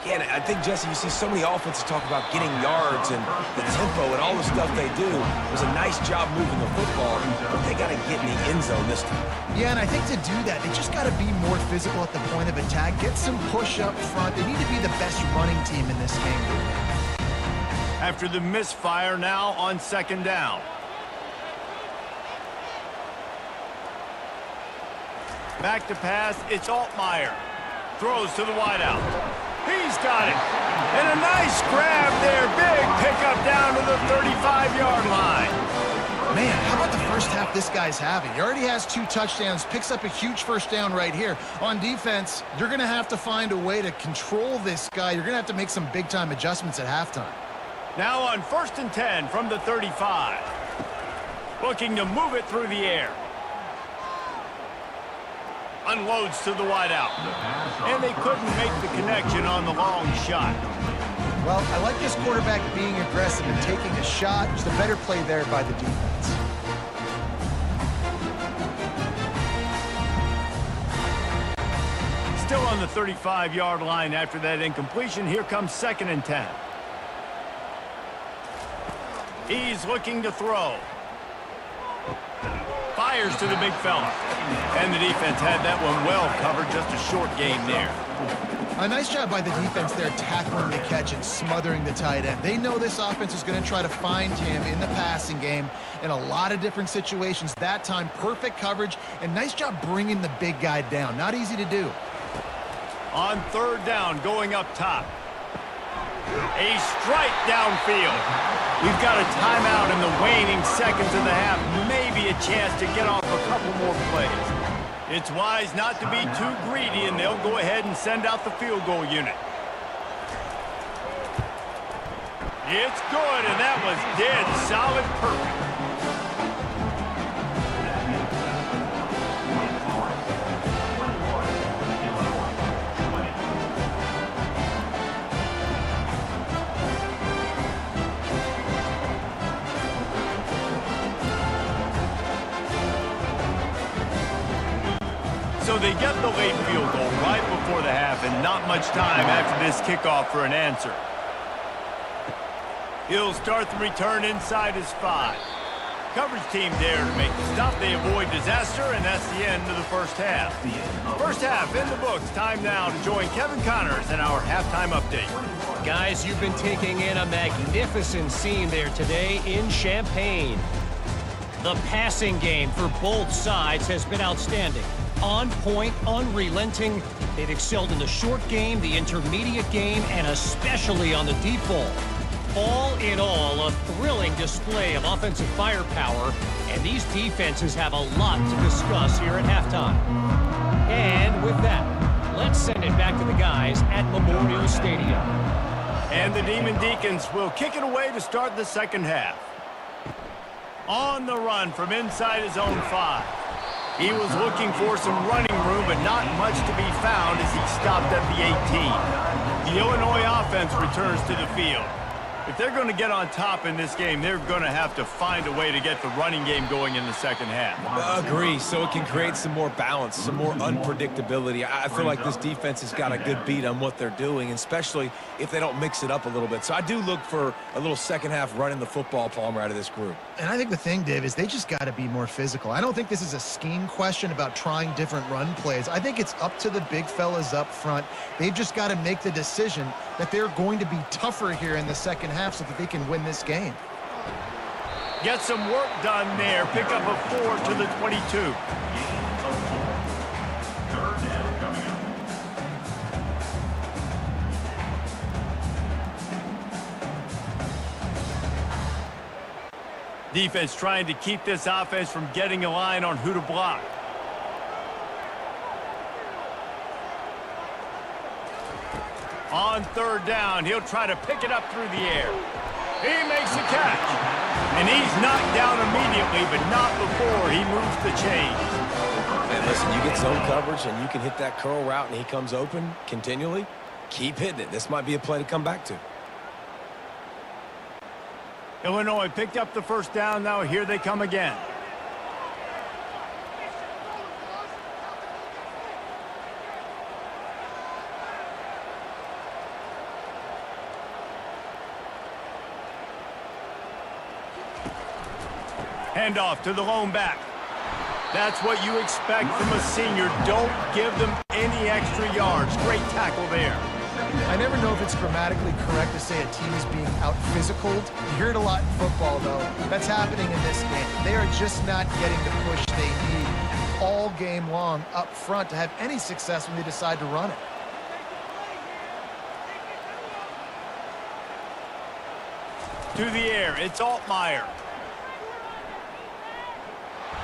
Yeah, and I think, Jesse, you see so many offenses talk about getting yards and the tempo and all the stuff they do. It was a nice job moving the football, but they got to get in the end zone this time. Yeah, and I think to do that, they just got to be more physical at the point of attack, get some push up front. They need to be the best running team in this game. After the misfire, now on second down. Back to pass, it's Altmaier. Throws to the wideout. He's got it. And a nice grab there. Big pickup down to the 35-yard line. Man, how about the first half this guy's having? He already has 2 touchdowns, picks up a huge first down right here. On defense, you're going to have to find a way to control this guy. You're going to have to make some big-time adjustments at halftime. Now on 1st and 10 from the 35. Looking to move it through the air. Unloads to the wideout. And they couldn't make the connection on the long shot. Well, I like this quarterback being aggressive and taking a shot. Just a better play there by the defense. Still on the 35-yard line after that incompletion. Here comes 2nd and 10. He's looking to throw. Fires to the big fella. And the defense had that one well covered. Just a short game there. A nice job by the defense there tackling the catch and smothering the tight end. They know this offense is going to try to find him in the passing game in a lot of different situations. That time, perfect coverage and nice job bringing the big guy down. Not easy to do. On 3rd down, going up top. A strike downfield. We've got a timeout in the waning seconds of the half. Maybe a chance to get off a couple more plays. It's wise not to be too greedy, and they'll go ahead and send out the field goal unit. It's good, and that was dead solid perfect. So they get the late field goal right before the half, and not much time after this kickoff for an answer. He'll start the return inside his 5. Coverage team there to make the stop. They avoid disaster, and that's the end of the first half. First half in the books. Time now to join Kevin Connors in our halftime update. Guys, you've been taking in a magnificent scene there today in Champaign. The passing game for both sides has been outstanding. On point, unrelenting. They've excelled in the short game, the intermediate game, and especially on the deep ball. All in all, a thrilling display of offensive firepower, and these defenses have a lot to discuss here at halftime. And with that, let's send it back to the guys at Memorial Stadium. And the Demon Deacons will kick it away to start the second half. On the run from inside his own 5. He was looking for some running room, but not much to be found as he stopped at the 18. The Illinois offense returns to the field. If they're going to get on top in this game, they're going to have to find a way to get the running game going in the second half. Agree, so it can create some more balance, some more unpredictability. I feel like this defense has got a good beat on what they're doing, especially if they don't mix it up a little bit. So I do look for a little second half running the football, Palmer, out of this group. And I think the thing, Dave, is they just got to be more physical. I don't think this is a scheme question about trying different run plays. I think it's up to the big fellas up front. They've just got to make the decision that they're going to be tougher here in the second half so that they can win this game. Get some work done there. Pick up a 4 to the 22. Gain of 4. Third down coming up. Defense trying to keep this offense from getting a line on who to block. On third down, he'll try to pick it up through the air. He makes the catch. And he's knocked down immediately, but not before he moves the chains. And listen, you get zone coverage and you can hit that curl route and he comes open continually. Keep hitting it. This might be a play to come back to. Illinois picked up the first down. Now here they come again. Handoff to the lone back. That's what you expect from a senior. Don't give them any extra yards. Great tackle there. I never know if it's grammatically correct to say a team is being out-physicaled. You hear it a lot in football, though. That's happening in this game. They are just not getting the push they need all game long up front to have any success when they decide to run it. To the air, it's Altmaier.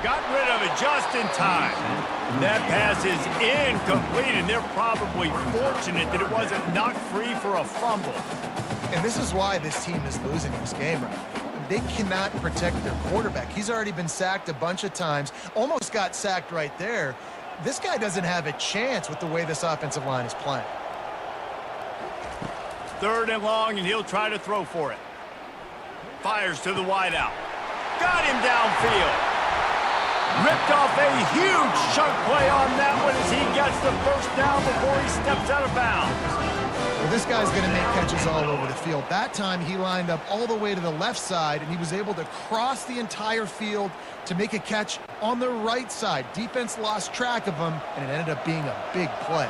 Got rid of it just in time. That pass is incomplete, and they're probably fortunate that it wasn't knocked free for a fumble. And this is why this team is losing this game right now. They cannot protect their quarterback. He's already been sacked a bunch of times, almost got sacked right there. This guy doesn't have a chance with the way this offensive line is playing. Third and long, and he'll try to throw for it. Fires to the wideout. Got him downfield. Ripped off a huge chunk play on that one as he gets the first down before he steps out of bounds. Well, this guy's going to make catches all over the field. That time he lined up all the way to the left side, and he was able to cross the entire field to make a catch on the right side. Defense lost track of him, and it ended up being a big play.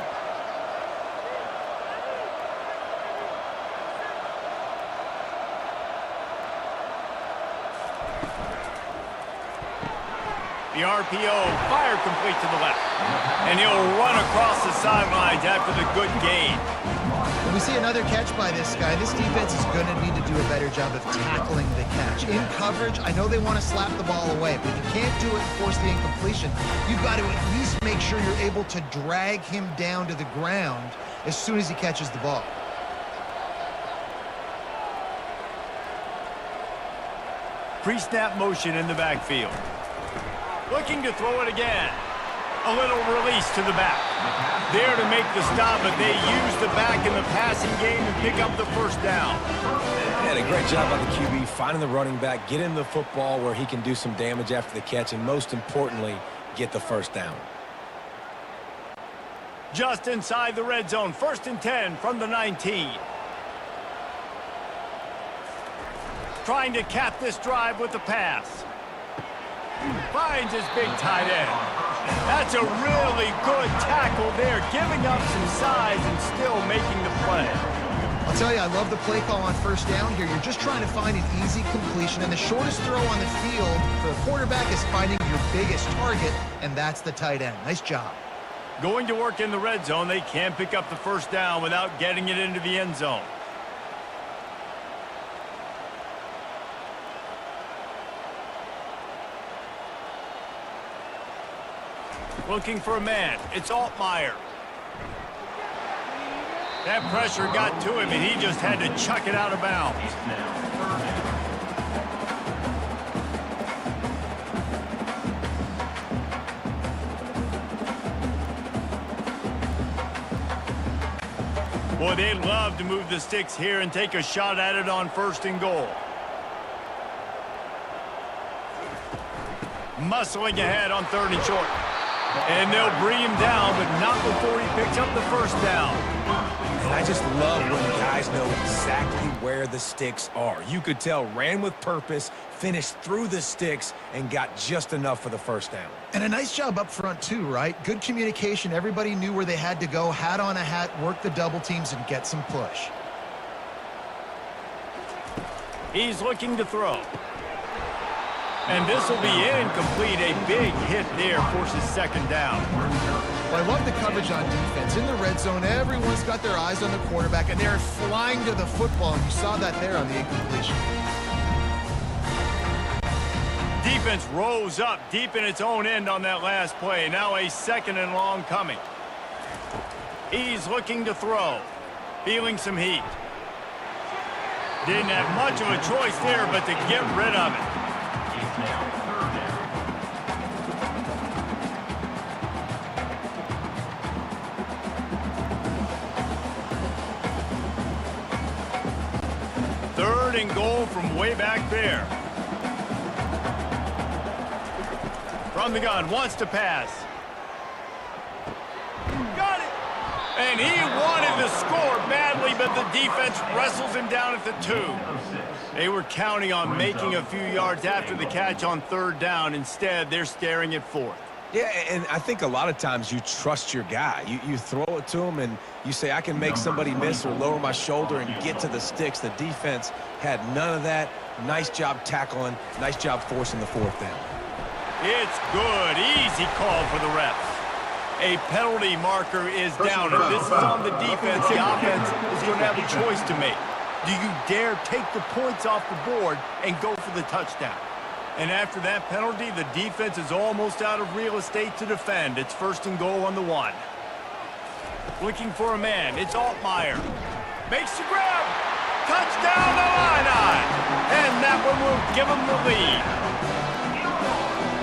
The RPO, fire complete to the left. And he'll run across the sidelines after the good gain. When we see another catch by this guy, this defense is going to need to do a better job of tackling the catch. In coverage, I know they want to slap the ball away, but if you can't do it and force the incompletion, you've got to at least make sure you're able to drag him down to the ground as soon as he catches the ball. Pre-snap motion in the backfield. Looking to throw it again. A little release to the back. There to make the stop, but they use the back in the passing game and pick up the first down. And a great job by the QB finding the running back, get him the football where he can do some damage after the catch, and most importantly, get the first down. Just inside the red zone. 1st and 10 from the 19. Trying to cap this drive with the pass. Finds his big tight end. That's a really good tackle there, giving up some size and still making the play. I'll tell you, I love the play call on first down here. You're just trying to find an easy completion, and the shortest throw on the field for the quarterback is finding your biggest target, and that's the tight end. Nice job. Going to work in the red zone, they can't pick up the first down without getting it into the end zone. Looking for a man. It's Altmaier. That pressure got to him, and he just had to chuck it out of bounds. Boy, they love to move the sticks here and take a shot at it on 1st and goal. Muscling ahead on 3rd and short. And they'll bring him down, but not before he picks up the 1st down. And I just love when guys know exactly where the sticks are. You could tell ran with purpose, finished through the sticks, and got just enough for the 1st down. And a nice job up front too, right? Good communication. Everybody knew where they had to go, hat on a hat, work the double teams, and get some push. He's looking to throw. And this will be incomplete. A big hit there forces 2nd down. Well, I love the coverage on defense. In the red zone, everyone's got their eyes on the quarterback, and they're flying to the football. And you saw that there on the incompletion. Defense rose up deep in its own end on that last play. Now a 2nd and long coming. He's looking to throw. Feeling some heat. Didn't have much of a choice there, but to get rid of it. It's now 3rd down. 3rd and goal from way back there. From the gun, wants to pass. Got it! And he wanted to score badly, but the defense wrestles him down at the 2. They were counting on making a few yards after the catch on 3rd down. Instead, they're staring at 4th. Yeah, and I think a lot of times you trust your guy. You throw it to him, and you say, I can make somebody miss or lower my shoulder and get to the sticks. The defense had none of that. Nice job tackling. Nice job forcing the 4th down. It's good. Easy call for the refs. A penalty marker is down. If this is on the defense, the offense is going to have a choice to make. Do you dare take the points off the board and go for the touchdown? And after that penalty, the defense is almost out of real estate to defend. It's 1st and goal on the 1. Looking for a man. It's Altmaier. Makes the grab. Touchdown, Illini. And that one will give them the lead.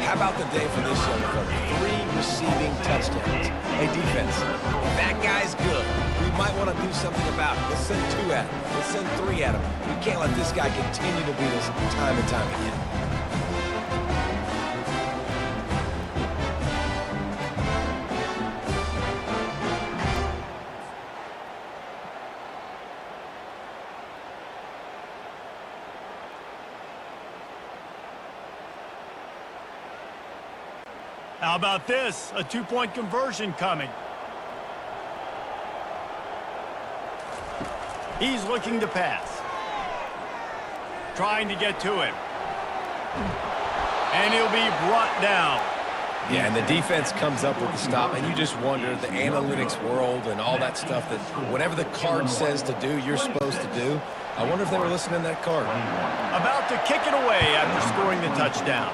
How about the day for this young fella? 3 receiving touchdowns. Hey, defense, that guy's good. We might want to do something about it. Let's send 2 at him. Let's send 3 at him. We can't let this guy continue to beat us time and time again. How about this? A 2-point conversion coming. He's looking to pass. Trying to get to him. And he'll be brought down. Yeah, and the defense comes up with the stop, and you just wonder, the analytics world and all that stuff, that whatever the card says to do, you're supposed to do. I wonder if they were listening to that card. About to kick it away after scoring the touchdown.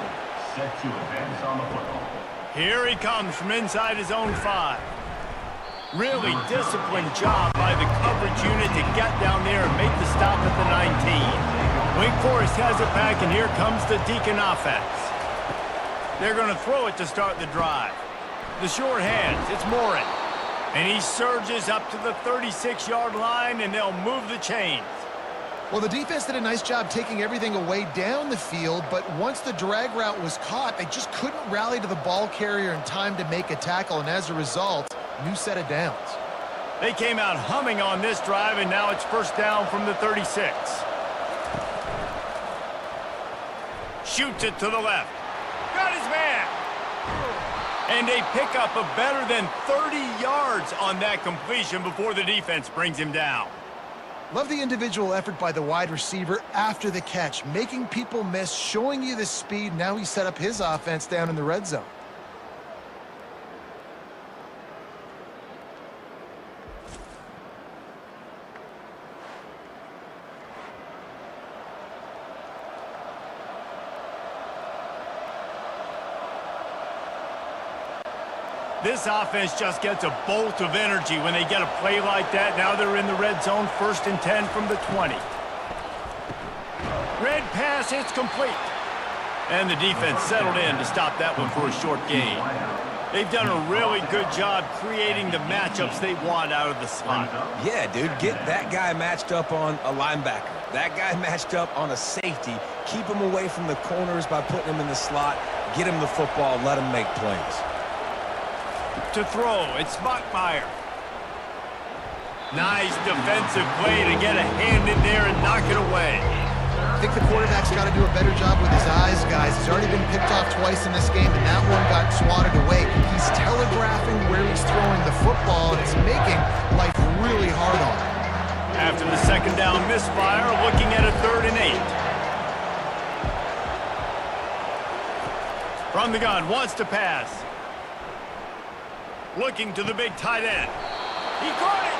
Set to advance on the football. Here he comes from inside his own 5. Really disciplined job by the coverage unit to get down there and make the stop at the 19. Wake Forest has it back, and here comes the Decon offense. They're going to throw it to start the drive. The short hands, it's Morin. And he surges up to the 36-yard line, and they'll move the chains. Well, the defense did a nice job taking everything away down the field, but once the drag route was caught, they just couldn't rally to the ball carrier in time to make a tackle, and as a result, new set of downs. They came out humming on this drive, and now it's 1st down from the 36. Shoots it to the left. Got his man. And a pickup of better than 30 yards on that completion before the defense brings him down. Love the individual effort by the wide receiver after the catch, making people miss, showing you the speed. Now he set up his offense down in the red zone. This offense just gets a bolt of energy when they get a play like that. Now they're in the red zone, 1st and 10 from the 20. Red pass, it's complete. And the defense settled in to stop that one for a short gain. They've done a really good job creating the matchups they want out of the slot. Yeah, dude, get that guy matched up on a linebacker. That guy matched up on a safety. Keep him away from the corners by putting him in the slot. Get him the football. Let him make plays. To throw, it's Buckmeyer. Nice defensive play to get a hand in there and knock it away. I think the quarterback's got to do a better job with his eyes, guys. He's already been picked off twice in this game, and that one got swatted away. He's telegraphing where he's throwing the football, and it's making life really hard on him. After the second down misfire, looking at a 3rd and 8. From the gun, wants to pass. Looking to the big tight end. He caught it.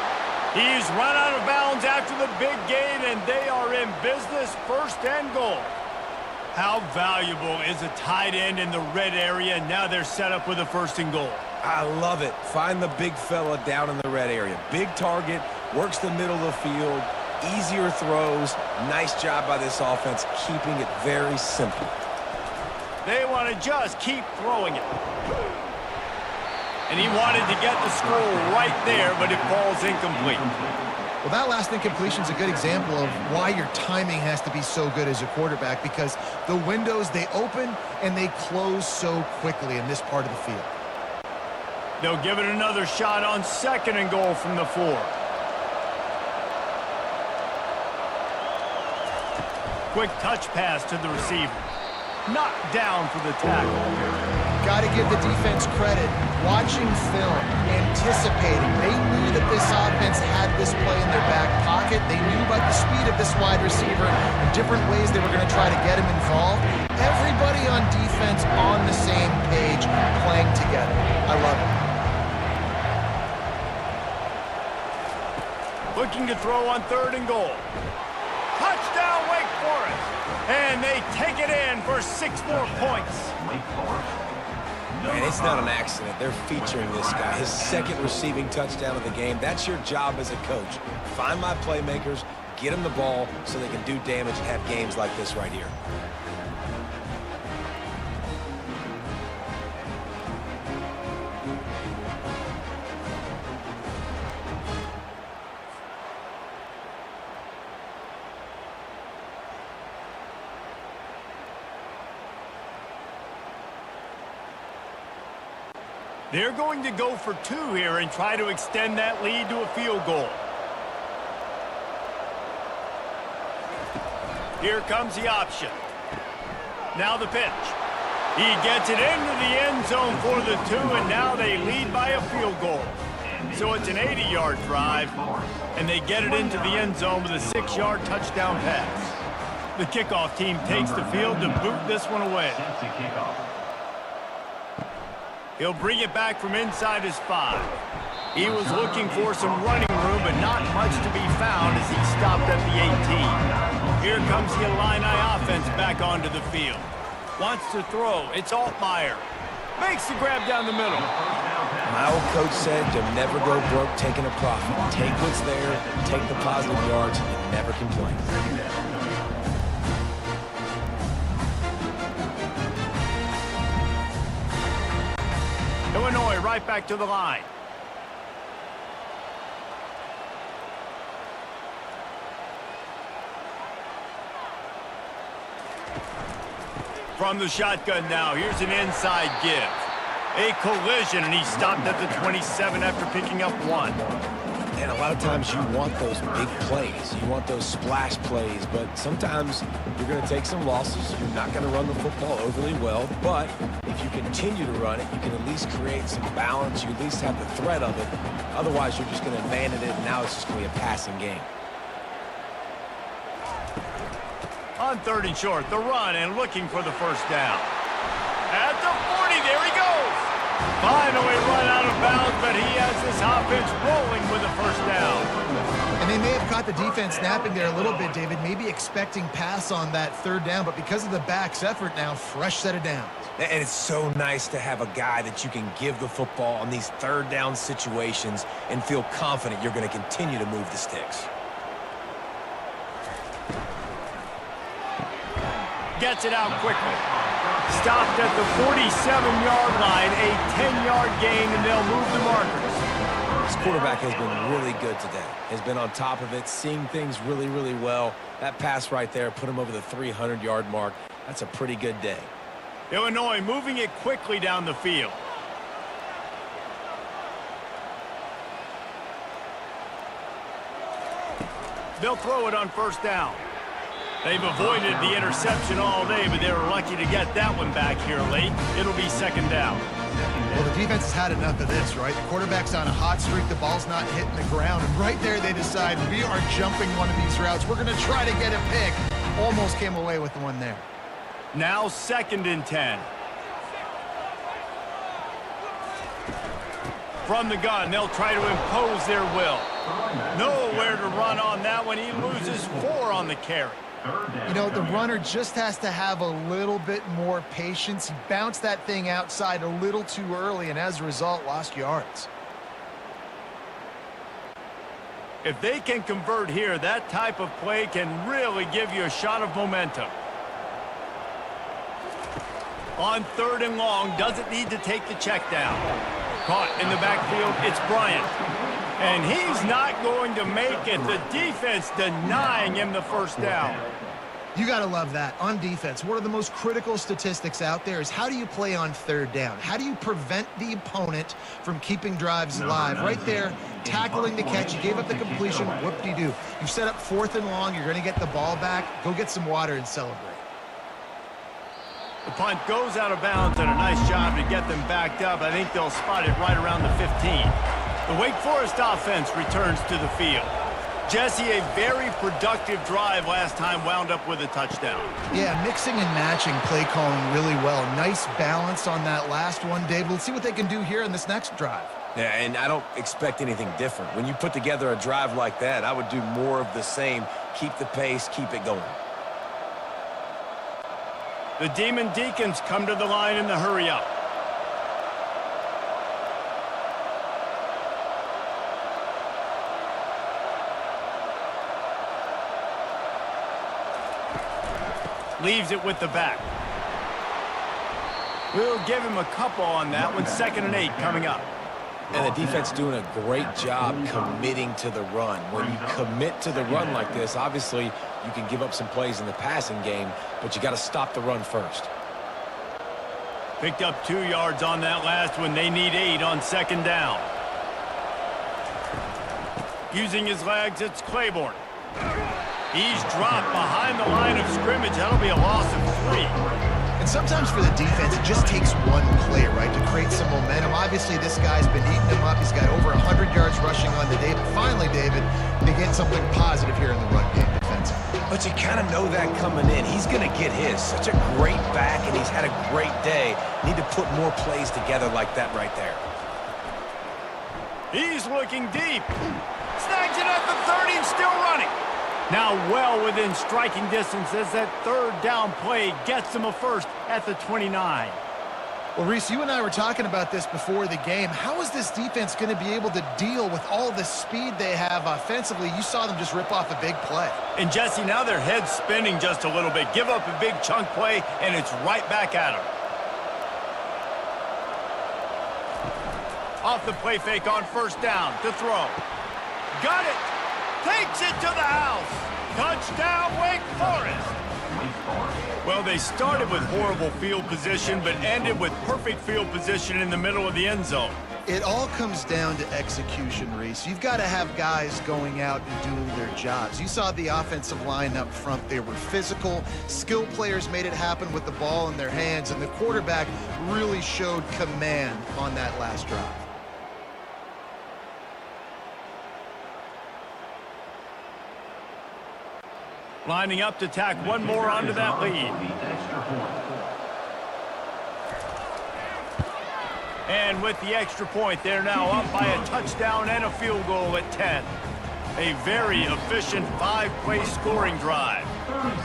He's run out of bounds after the big gain, and they are in business, 1st and goal. How valuable is a tight end in the red area? Now they're set up with a 1st and goal. I love it. Find the big fella down in the red area. Big target, works the middle of the field, easier throws. Nice job by this offense, keeping it very simple. They want to just keep throwing it. And he wanted to get the score right there, but it falls incomplete. Well, that last incompletion is a good example of why your timing has to be so good as a quarterback, because the windows, they open and they close so quickly in this part of the field. They'll give it another shot on 2nd and goal from the 4. Quick touch pass to the receiver. Knocked down for the tackle. Got to give the defense credit. Watching film, anticipating. They knew that this offense had this play in their back pocket. They knew about the speed of this wide receiver and different ways they were going to try to get him involved. Everybody on defense on the same page, playing together. I love it. Looking to throw on 3rd and goal. Touchdown, Wake Forest. And they take it in for 6 more points. Man, it's not an accident. They're featuring this guy. His 2nd receiving touchdown of the game. That's your job as a coach. Find my playmakers, get them the ball so they can do damage and have games like this right here. They're going to go for 2 here and try to extend that lead to a field goal. Here comes the option. Now the pitch. He gets it into the end zone for the 2, and now they lead by a field goal. So it's an 80-yard drive, and they get it into the end zone with a 6-yard touchdown pass. The kickoff team takes the field to boot this one away. He'll bring it back from inside his 5. He was looking for some running room, but not much to be found as he stopped at the 18. Here comes the Illini offense back onto the field. Wants to throw. It's Altmaier. Makes the grab down the middle. My old coach said you'll never go broke taking a profit. Take what's there, take the positive yards, and never complain. Illinois right back to the line. From the shotgun now, here's an inside give. A collision, and he stopped at the 27 after picking up 1. And a lot of times you want those big plays. You want those splash plays, but sometimes you're going to take some losses. You're not going to run the football overly well, but if you continue to run it, you can at least create some balance. You at least have the threat of it. Otherwise, you're just going to abandon it, and now it's just going to be a passing game. On 3rd and short, the run and looking for the 1st down. At the 40, there he goes. Finally run out of bounds, but he has this offense rolling with a 1st down. And they may have caught the defense snapping there a little bit, David, maybe expecting pass on that 3rd down, but because of the back's effort now, fresh set of downs. And it's so nice to have a guy that you can give the football on these 3rd down situations and feel confident you're going to continue to move the sticks. Gets it out quickly. Stopped at the 47-yard line, a 10-yard gain, and they'll move the markers. This quarterback has been really good today. Has been on top of it, seeing things really, really well. That pass right there put him over the 300-yard mark. That's a pretty good day. Illinois moving it quickly down the field. They'll throw it on first down. They've avoided the interception all day, but they were lucky to get that one back here late. It'll be second down. Well, the defense has had enough of this, right? The quarterback's on a hot streak. The ball's not hitting the ground. And right there, they decide, we are jumping one of these routes. We're going to try to get a pick. Almost came away with the one there. Now 2nd and 10. From the gun, they'll try to impose their will. Nowhere to run on that one. He loses 4 on the carry. You know, the runner just has to have a little bit more patience. He bounced that thing outside a little too early, and as a result, lost yards. If they can convert here, that type of play can really give you a shot of momentum. On 3rd and long, doesn't need to take the check down. Caught in the backfield, it's Bryant. And he's not going to make it. The defense denying him the first down. You got to love that. On defense, one of the most critical statistics out there is how do you play on 3rd down? How do you prevent the opponent from keeping drives alive? Right there, tackling the catch. You gave up the completion. Whoop-de-doo. You've set up 4th and long. You're going to get the ball back. Go get some water and celebrate. The punt goes out of bounds, and a nice job to get them backed up. I think they'll spot it right around the 15. The Wake Forest offense returns to the field. Jesse, a very productive drive last time, wound up with a touchdown. Yeah, mixing and matching play calling really well. Nice balance on that last one, Dave. Let's see what they can do here in this next drive. Yeah, and I don't expect anything different. When you put together a drive like that, I would do more of the same. Keep the pace, keep it going. The Demon Decons come to the line in the hurry-up. Leaves it with the back. We'll give him a couple on that one. 2nd and 8 coming up. And the defense doing a great job committing to the run. When you commit to the run like this, obviously you can give up some plays in the passing game, but you got to stop the run first. Picked up 2 yards on that last one. They need 8 on 2nd down. Using his legs, it's Claiborne. He's dropped behind the line of scrimmage. That'll be a loss of 3. And sometimes for the defense, it just takes one play, right, to create some momentum. Obviously, this guy's been eating him up. He's got over 100 yards rushing on the day. But finally, David, they get something positive here in the run game defensively. But you kind of know that coming in. He's going to get his. Such a great back, and he's had a great day. Need to put more plays together like that right there. He's looking deep. Snags it at the 30 and still running. Now well within striking distance as that 3rd down play gets him a first at the 29. Well, Reese, you and I were talking about this before the game. How is this defense going to be able to deal with all the speed they have offensively? You saw them just rip off a big play. And Jesse, now their head's spinning just a little bit. Give up a big chunk play, and it's right back at them. Off the play fake on first down to throw. Got it. Takes it to the house. Touchdown, Wake Forest. Well, they started with horrible field position, but ended with perfect field position in the middle of the end zone. It all comes down to execution, Reese. You've got to have guys going out and doing their jobs. You saw the offensive line up front. They were physical. Skill players made it happen with the ball in their hands, and the quarterback really showed command on that last drive. Lining up to tack one more onto that lead. And with the extra point, they're now up by a touchdown and a field goal at 10. A very efficient 5-play scoring drive.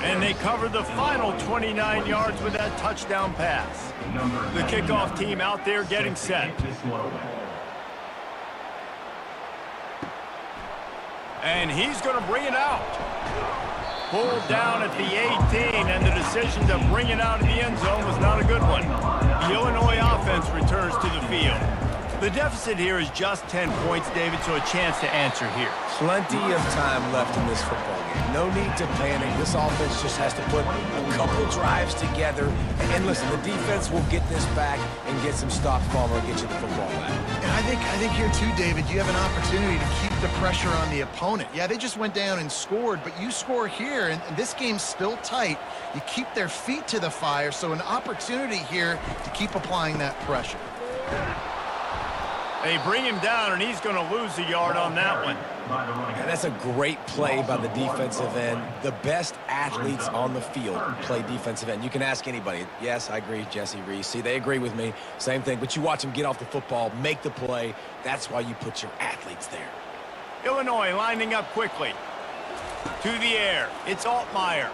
And they cover the final 29 yards with that touchdown pass. The kickoff team out there getting set. And he's going to bring it out. pulled down at the 18, and the decision to bring it out of the end zone was not a good one. The Illinois offense returns to the field. The deficit here is just 10 points, David, so a chance to answer here. Plenty of time left in this football game. No need to panic. This offense just has to put a couple drives together. And listen, the defense will get this back and get some stops, Palmer, and get you the football back. And I think here too, David, you have an opportunity to keep the pressure on the opponent. Yeah, they just went down and scored, but you score here, and this game's still tight. You keep their feet to the fire, so an opportunity here to keep applying that pressure. They bring him down, and he's going to lose a yard on that one. And that's a great play by the defensive end. The best athletes on the field play defensive end. You can ask anybody. Yes, I agree, Jesse Reese. See, they agree with me. Same thing. But you watch them get off the football, make the play. That's why you put your athletes there. Illinois lining up quickly. To the air. It's Altmaier.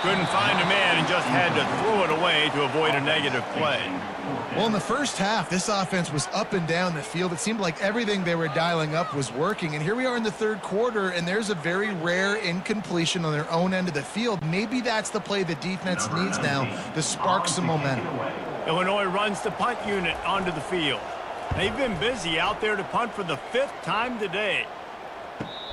Couldn't find a man and just had to throw it away to avoid a negative play. Well, in the first half, this offense was up and down the field. It seemed like everything they were dialing up was working. And here we are in the third quarter, and there's a very rare incompletion on their own end of the field. Maybe that's the play the defense needs now to spark some momentum. Illinois runs the punt unit onto the field. They've been busy out there to punt for the 5th time today.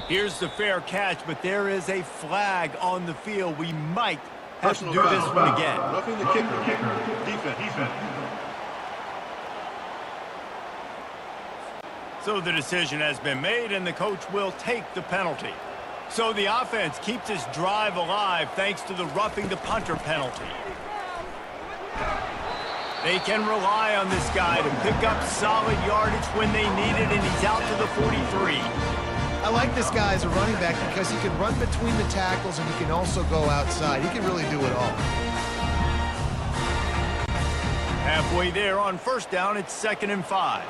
Here's the fair catch, but there is a flag on the field. We might have to do this one again. Roughing the kicker. Defense. So the decision has been made, and the coach will take the penalty. So the offense keeps this drive alive thanks to the roughing the punter penalty. They can rely on this guy to pick up solid yardage when they need it, and he's out to the 43. I like this guy as a running back because he can run between the tackles and he can also go outside. He can really do it all. Halfway there on first down, it's 2nd and 5.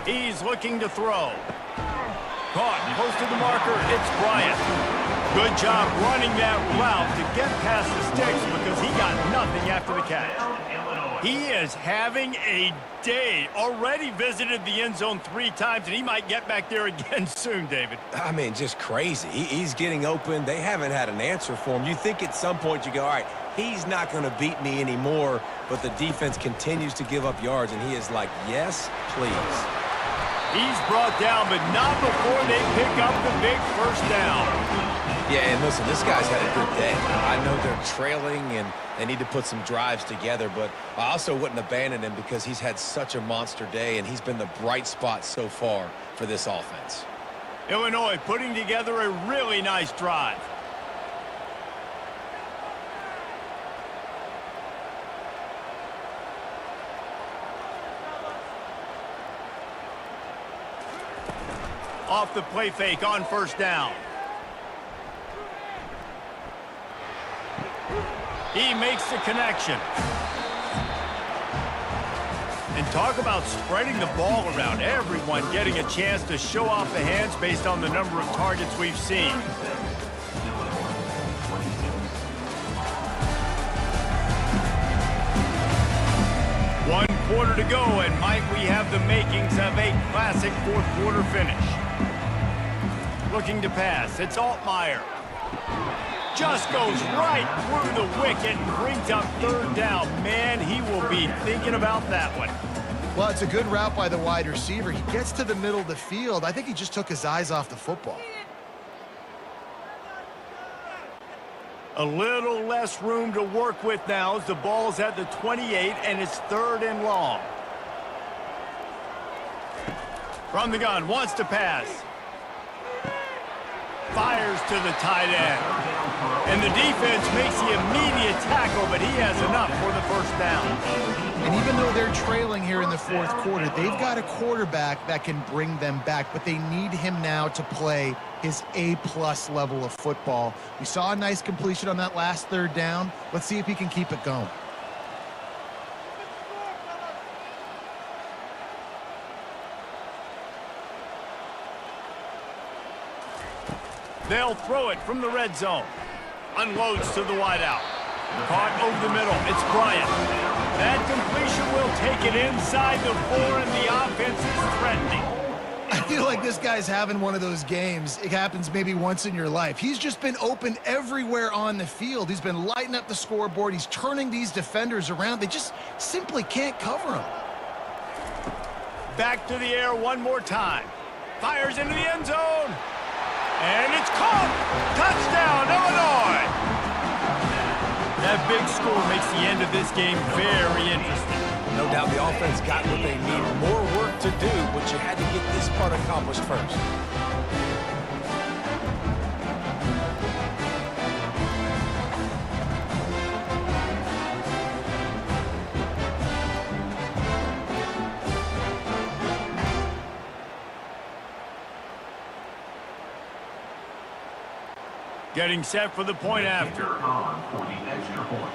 He's looking to throw. Caught close to the marker, it's Bryant. Good job running that route to get past the sticks because he got nothing after the catch. He is having a day. Already visited the end zone 3 times, and he might get back there again soon, David. I mean, just crazy. He's getting open. They haven't had an answer for him. You think at some point you go, all right, he's not going to beat me anymore, but the defense continues to give up yards, and he is like, yes, please. He's brought down, but not before they pick up the big first down. Yeah, and listen, this guy's had a good day. I know they're trailing, and they need to put some drives together, but I also wouldn't abandon him because he's had such a monster day, and he's been the bright spot so far for this offense. Illinois putting together a really nice drive. Off the play fake on first down. He makes the connection. And talk about spreading the ball around. Everyone getting a chance to show off the hands based on the number of targets we've seen. One quarter to go, and might we have the makings of a classic fourth quarter finish. Looking to pass. It's Altmaier. Just goes right through the wicket and brings up 3rd down. Man, he will be thinking about that one. Well, it's a good route by the wide receiver. He gets to the middle of the field. I think he just took his eyes off the football. A little less room to work with now as the ball's at the 28 and it's 3rd and long. From the gun, wants to pass. Fires to the tight end. And the defense makes the immediate tackle, but he has enough for the first down. And even though they're trailing here in the 4th quarter, they've got a quarterback that can bring them back, but they need him now to play his A-plus level of football. We saw a nice completion on that last 3rd down. Let's see if he can keep it going. They'll throw it from the red zone. Unloads to the wideout. Caught over the middle. It's Bryant. That completion will take take it inside the 4, and the offense is threatening. I feel like this guy's having one of those games. It happens maybe once in your life. He's just been open everywhere on the field. He's been lighting up the scoreboard. He's turning these defenders around. They just simply can't cover him. Back to the air one more time. Fires into the end zone. And it's caught. Touchdown, Illinois. That big score makes the end of this game very interesting. No doubt the offense got what they need. More work to do, but you had to get this part accomplished first. Getting set for the point after. On for the extra point.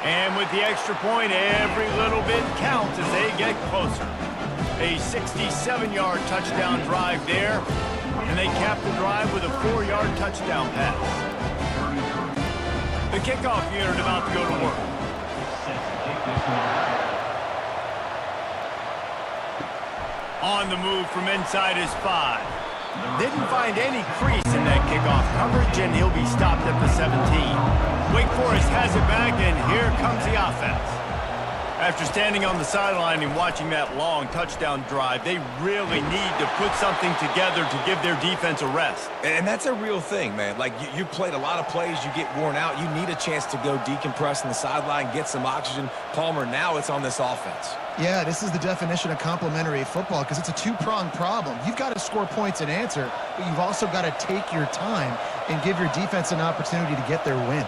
And with the extra point, every little bit counts as they get closer. A 67-yard touchdown drive there, and they cap the drive with a 4-yard touchdown pass. The kickoff unit about to go to work. On the move from inside his 5. Didn't find any crease in that kickoff coverage, and he'll be stopped at the 17. Wake Forest has it back, and here comes the offense. After standing on the sideline and watching that long touchdown drive, they really need to put something together to give their defense a rest. And that's a real thing, man. Like, you played a lot of plays, you get worn out, you need a chance to go decompress on the sideline, get some oxygen. Palmer, now it's on this offense. Yeah, this is the definition of complementary football because it's a two-pronged problem. You've got to score points and answer, but you've also got to take your time and give your defense an opportunity to get their win.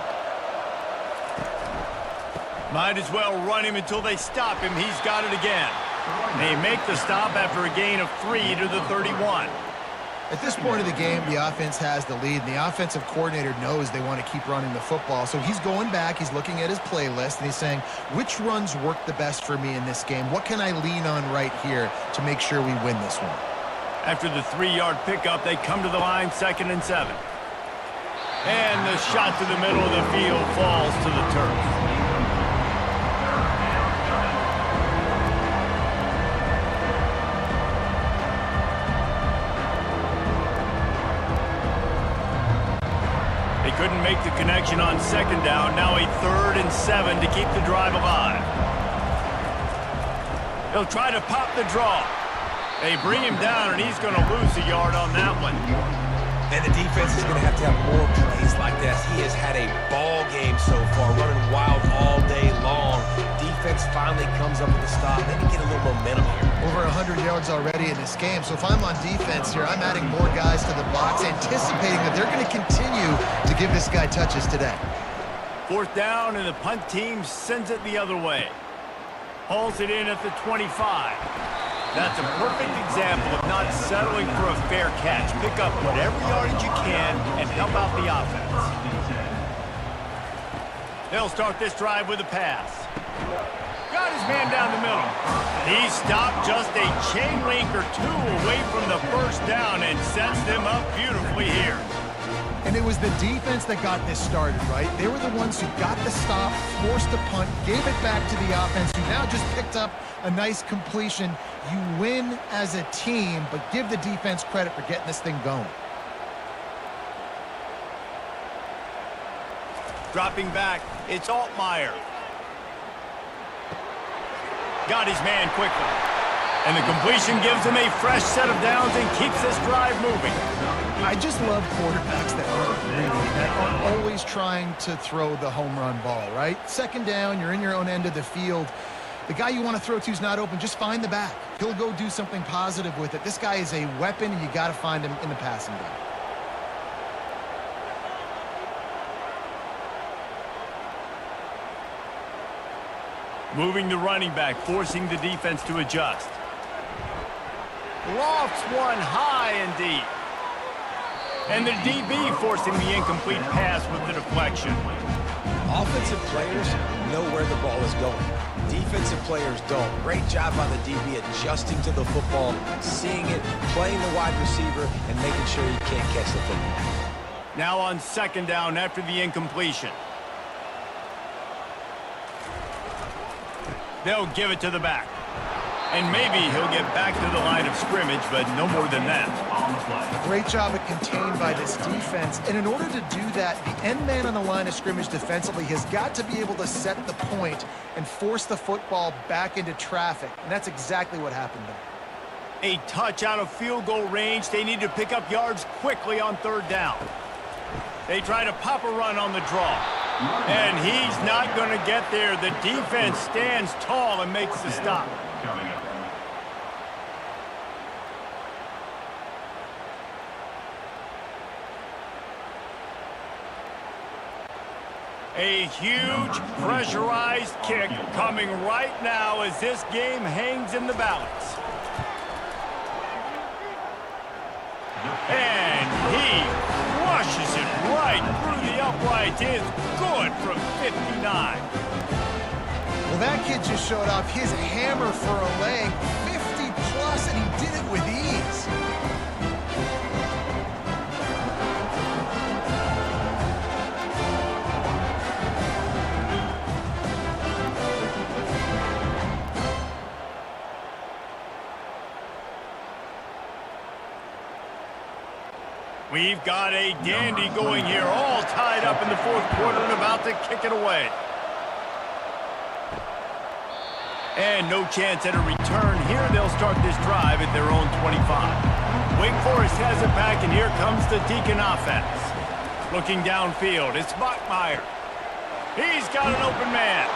Might as well run him until they stop him. He's got it again. They make the stop after a gain of 3 to the 31. At this point of the game, the offense has the lead, and the offensive coordinator knows they want to keep running the football. So he's going back, he's looking at his playlist, and he's saying, which runs work the best for me in this game? What can I lean on right here to make sure we win this one? After the 3-yard pickup, they come to the line, 2nd and 7. And the shot to the middle of the field falls to the turf. Couldn't make the connection on 2nd down. Now a 3rd and 7 to keep the drive alive. He'll try to pop the draw. They bring him down, and he's going to lose a yard on that one. And the defense is going to have more plays like this. He has had a ball game so far, running wild all day long. Defense finally comes up with a stop. They can get a little momentum here. Over 100 yards already in this game. So if I'm on defense here, I'm adding more guys to the box, anticipating that they're going to continue to give this guy touches today. 4th down, and the punt team sends it the other way. Hauls it in at the 25. That's a perfect example of not settling for a fair catch. Pick up whatever yardage you can and help out the offense. They'll start this drive with a pass. Got his man down the middle. He stopped just a chain link or 2 away from the 1st down and sets them up beautifully here. And it was the defense that got this started, right? They were the ones who got the stop, forced the punt, gave it back to the offense, who now just picked up a nice completion. You win as a team, but give the defense credit for getting this thing going. Dropping back, it's Altmaier. Got his man quickly. And the completion gives him a fresh set of downs and keeps this drive moving. I just love quarterbacks that aren't greedy, that aren't always trying to throw the home run ball, right? 2nd down, you're in your own end of the field. The guy you want to throw to is not open. Just find the back. He'll go do something positive with it. This guy is a weapon, and you got to find him in the passing game. Moving the running back, forcing the defense to adjust. Lofts one high and deep. And the DB forcing the incomplete pass with the deflection. Offensive players know where the ball is going. Defensive players don't. Great job by the DB adjusting to the football, seeing it, playing the wide receiver, and making sure you can't catch the football. Now on 2nd down after the incompletion. They'll give it to the back. And maybe he'll get back to the line of scrimmage, but no more than that. On the play. Great job of contained by this defense. And in order to do that, the end man on the line of scrimmage defensively has got to be able to set the point and force the football back into traffic. And that's exactly what happened there. A touch out of field goal range. They need to pick up yards quickly on third down. They try to pop a run on the draw. And he's not going to get there. The defense stands tall and makes the stop. Coming up. A huge pressurized kick coming right now as this game hangs in the balance. And he rushes it right through the uprights. It's good from 59. Well, that kid just showed off his hammer for a leg, 50 plus, and he did it with ease. We've got a dandy going here, all tied up in the fourth quarter and about to kick it away. And no chance at a return here. They'll start this drive at their own 25. Wake Forest has it back, and here comes the Deacon offense. Looking downfield, it's Bachmeier. He's got an open man.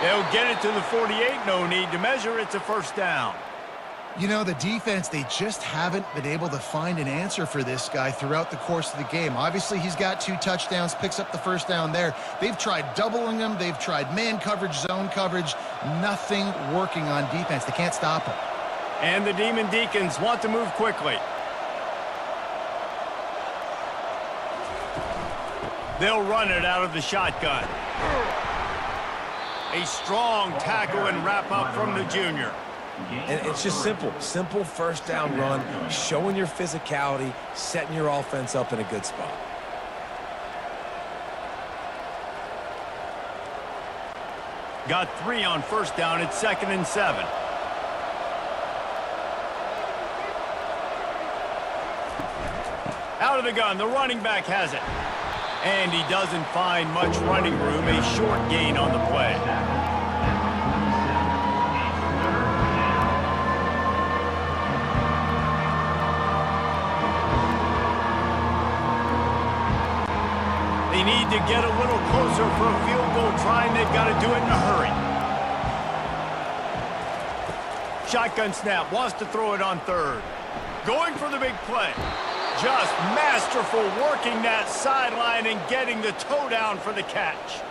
They'll get it to the 48. No need to measure. It's a first down. You know, the defense, they just haven't been able to find an answer for this guy throughout the course of the game. Obviously, he's got 2 touchdowns, picks up the first down there. They've tried doubling him. They've tried man coverage, zone coverage. Nothing working on defense. They can't stop him. And the Demon Deacons want to move quickly. They'll run it out of the shotgun. A strong tackle and wrap up from the junior. And it's just simple first down run, showing your physicality, setting your offense up in a good spot. Got 3 on first down. It's 2nd and 7. Out of the gun, the running back has it. And he doesn't find much running room. A short gain on the play. They need to get a little closer for a field goal try, and they've got to do it in a hurry. Shotgun snap, wants to throw it on third. Going for the big play. Just masterful working that sideline and getting the toe down for the catch.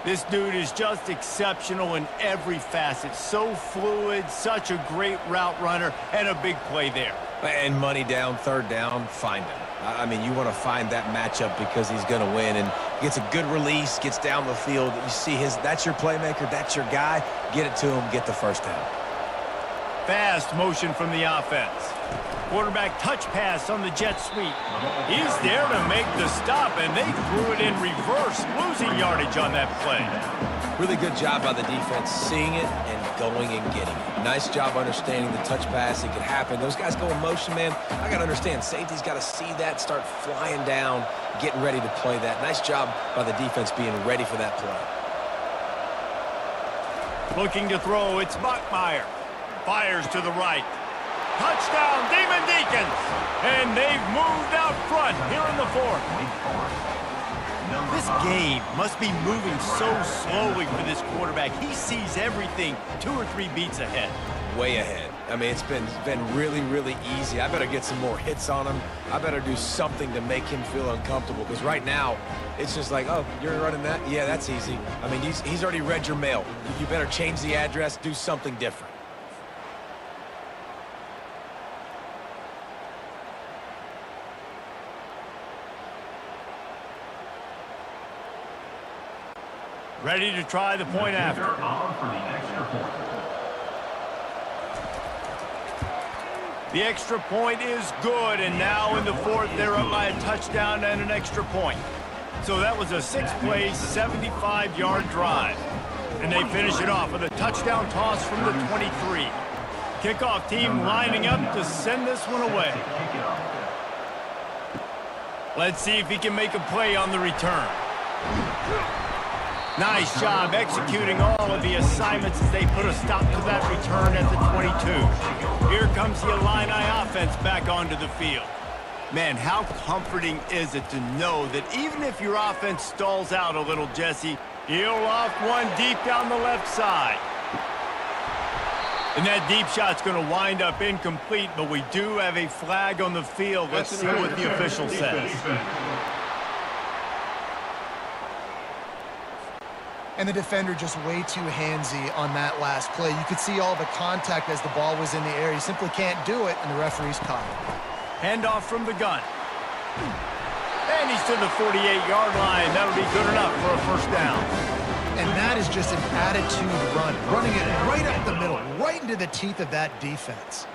This dude is just exceptional in every facet. So fluid, such a great route runner, and a big play there. And money down, third down, find him. I mean, you want to find that matchup because he's going to win, and gets a good release, gets down the field. You see that's your playmaker, that's your guy. Get it to him, get the first down. Fast motion from the offense. Quarterback touch pass on the jet sweep. He's there to make the stop, and they threw it in reverse, losing yardage on that play. Really good job by the defense, seeing it and going and getting it. Nice job understanding the touch pass. It could happen. Those guys go in motion, man. I got to understand, safety's got to see that, start flying down, getting ready to play that. Nice job by the defense being ready for that play. Looking to throw, it's Bachmeier. Fires to the right. Touchdown, Demon Deacons! And they've moved out front here in the fourth. This game must be moving so slowly for this quarterback. He sees everything 2 or 3 beats ahead. Way ahead. I mean, it's been really, really easy. I better get some more hits on him. I better do something to make him feel uncomfortable, because right now, it's just like, oh, you're running that? Yeah, that's easy. I mean, he's already read your mail. You better change the address, do something different. Ready to try the point after. On for the extra point. The extra point is good, and now in the fourth, they're up by a touchdown and an extra point. So that was a 6-play, 75-yard drive. And they finish it off with a touchdown toss from the 23. Kickoff team lining up to send this one away. Let's see if he can make a play on the return. Nice job executing all of the assignments as they put a stop to that return at the 22. Here comes the Illini offense back onto the field. Man, how comforting is it to know that even if your offense stalls out a little, Jesse, he'll loft one deep down the left side. And that deep shot's going to wind up incomplete, but we do have a flag on the field. Let's see what the official says. And the defender just way too handsy on that last play. You could see all the contact as the ball was in the air. He simply can't do it, and the referee's caught it. Handoff from the gun. And he's to the 48-yard line. That'll be good enough for a first down. And that is just an attitude run, running it right up the middle, right into the teeth of that defense.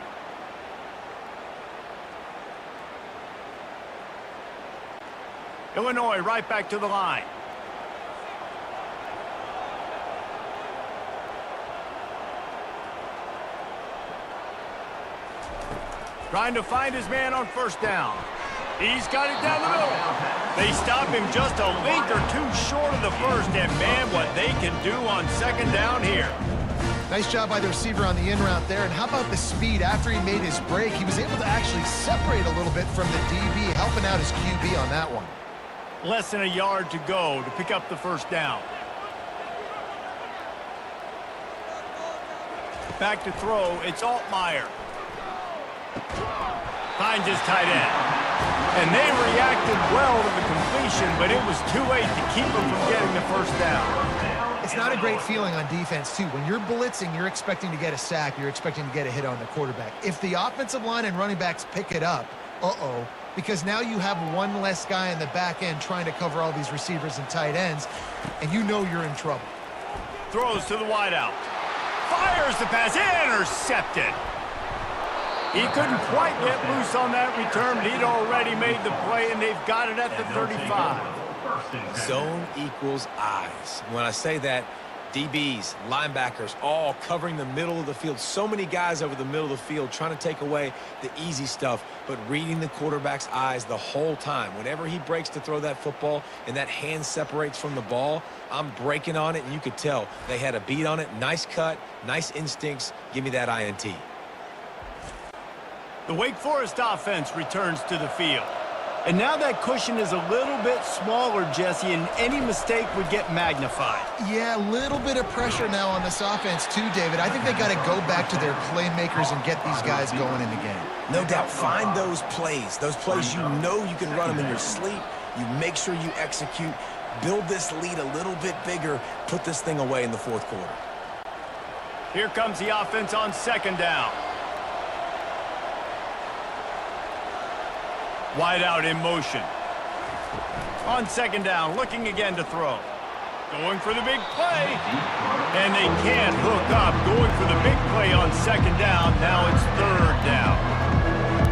Illinois right back to the line. Trying to find his man on first down. He's got it down the middle. They stop him just a link or two short of the first, and man, what they can do on second down here. Nice job by the receiver on the in route there. And how about the speed after he made his break? He was able to actually separate a little bit from the DB, helping out his QB on that one. Less than a yard to go to pick up the first down. Back to throw, it's Altmaier. Finds his tight end. And they reacted well to the completion, but it was too late to keep them from getting the first down. It's not a great feeling on defense, too. When you're blitzing, you're expecting to get a sack. You're expecting to get a hit on the quarterback. If the offensive line and running backs pick it up, because now you have one less guy in the back end trying to cover all these receivers and tight ends, and you know you're in trouble. Throws to the wideout. Fires the pass. Intercepted. He couldn't quite get loose on that return, but he'd already made the play, and they've got it at the 35. Zone equals eyes. When I say that, DBs, linebackers, all covering the middle of the field. So many guys over the middle of the field trying to take away the easy stuff, but reading the quarterback's eyes the whole time. Whenever he breaks to throw that football and that hand separates from the ball, I'm breaking on it, and you could tell they had a beat on it. Nice cut, nice instincts. Give me that INT. The Wake Forest offense returns to the field. And now that cushion is a little bit smaller, Jesse, and any mistake would get magnified. Yeah, a little bit of pressure now on this offense too, David. I think they got to go back to their playmakers and get these guys going in the game. No doubt. Find those plays you know you can run them in your sleep. You make sure you execute. Build this lead a little bit bigger. Put this thing away in the fourth quarter. Here comes the offense on second down. Wide out in motion. On second down, looking again to throw. Going for the big play. And they can't hook up. Going for the big play on second down. Now it's third down.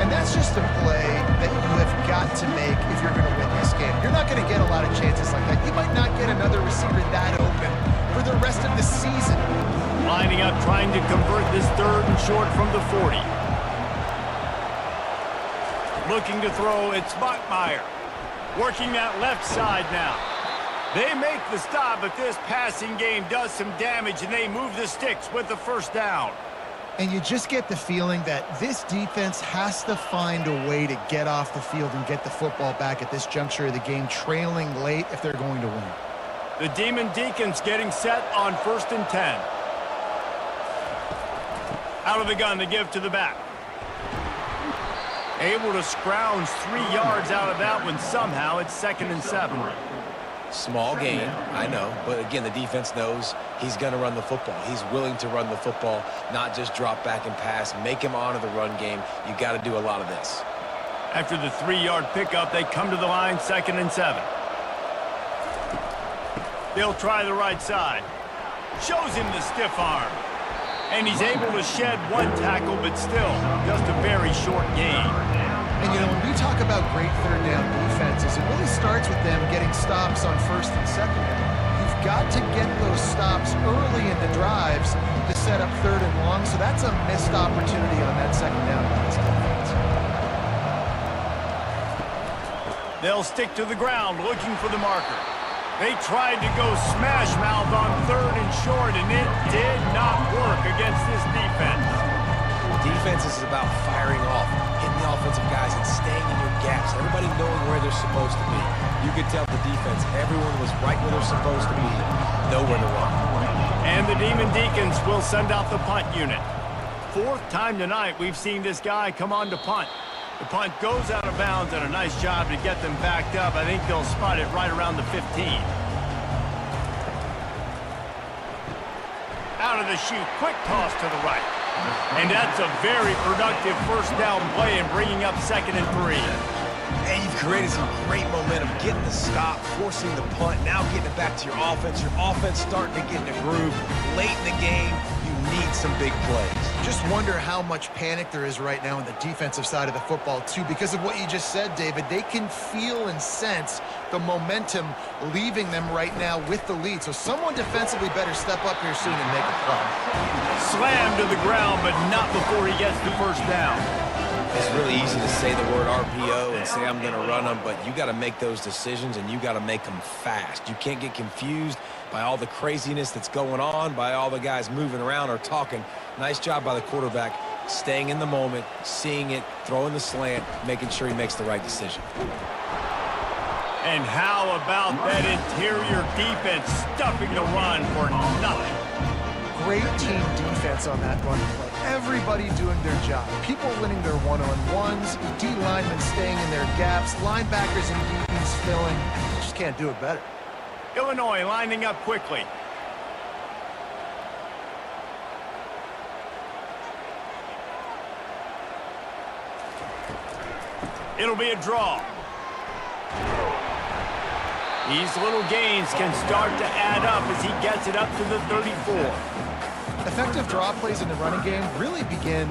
And that's just a play that you have got to make if you're going to win this game. You're not going to get a lot of chances like that. You might not get another receiver that open for the rest of the season. Lining up, trying to convert this third and short from the 40. Looking to throw, it's Altmaier. Working that left side now. They make the stop, but this passing game does some damage, and they move the sticks with the first down. And you just get the feeling that this defense has to find a way to get off the field and get the football back at this juncture of the game, trailing late if they're going to win. The Demon Deacons getting set on 1st and 10. Out of the gun to give to the back. Able to scrounge 3 yards out of that one somehow. It's 2nd and 7. Small gain, I know, but again, the defense knows he's going to run the football. He's willing to run the football, not just drop back and pass, make him honor the run game. You got to do a lot of this. After the 3-yard pickup, they come to the line, 2nd and 7. They'll try the right side. Shows him the stiff arm. And he's able to shed one tackle, but still just a very short gain. And, you know, when we talk about great third down defenses, it really starts with them getting stops on 1st and 2nd down. You've got to get those stops early in the drives to set up 3rd and long, so that's a missed opportunity on that 2nd down by this defense. They'll stick to the ground looking for the marker. They tried to go smash mouth on 3rd and short, and it did not work against this defense. Defense is about firing off, hitting the offensive guys and staying in your gaps. Everybody knowing where they're supposed to be. You could tell the defense, everyone was right where they're supposed to be, nowhere to run. And the Demon Deacons will send out the punt unit. 4th time tonight we've seen this guy come on to punt. The punt goes out of bounds, and a nice job to get them backed up. I think they'll spot it right around the 15. Out of the chute, quick toss to the right. And that's a very productive 1st down play in bringing up 2nd and 3. And you've created some great momentum, getting the stop, forcing the punt, now getting it back to your offense. Your offense starting to get in a groove. Late in the game, you need some big plays. Just wonder how much panic there is right now on the defensive side of the football, too, because of what you just said, David. They can feel and sense the momentum leaving them right now with the lead. So someone defensively better step up here soon and make a play. Slammed to the ground, but not before he gets the 1st down. It's really easy to say the word RPO and say I'm going to run them, but you got to make those decisions, and you got to make them fast. You can't get confused by all the craziness that's going on, by all the guys moving around or talking. Nice job by the quarterback, staying in the moment, seeing it, throwing the slant, making sure he makes the right decision. And how about that interior defense stuffing the run for nothing? Great team defense on that run play. Everybody doing their job. People winning their one-on-ones, D linemen staying in their gaps, linebackers and DBs filling. Just can't do it better. Illinois lining up quickly. It'll be a draw. These little gains can start to add up as he gets it up to the 34. Effective draw plays in the running game really begin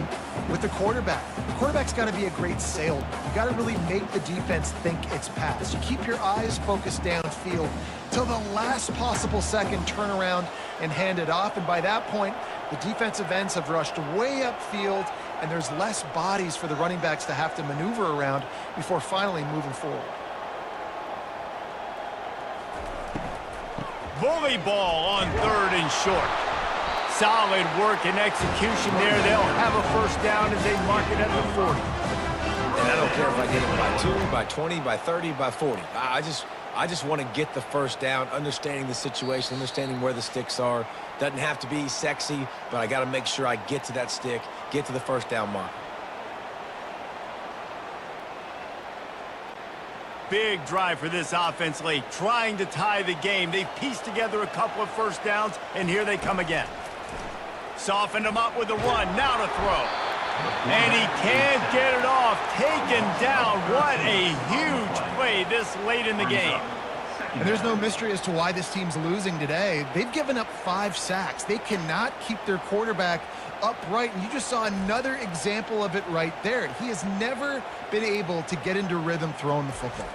with the quarterback. The quarterback's got to be a great salesman. You got to really make the defense think it's pass. You keep your eyes focused downfield till the last possible second, turn around and hand it off. And by that point, the defensive ends have rushed way upfield, and there's less bodies for the running backs to have to maneuver around before finally moving forward. Bully ball on 3rd and short. Solid work and execution there. They'll have a 1st down as they mark it at the 40. And I don't care if I get it by 2, by 20, by 30, by 40. I just want to get the 1st down, understanding the situation, understanding where the sticks are. Doesn't have to be sexy, but I got to make sure I get to that stick, get to the 1st down mark. Big drive for this offense late, trying to tie the game. They've pieced together a couple of 1st downs, and here they come again. Softened him up with a run, now to throw. And he can't get it off, taken down. What a huge play this late in the game. And there's no mystery as to why this team's losing today. They've given up 5 sacks. They cannot keep their quarterback upright, and you just saw another example of it right there. He has never been able to get into rhythm throwing the football.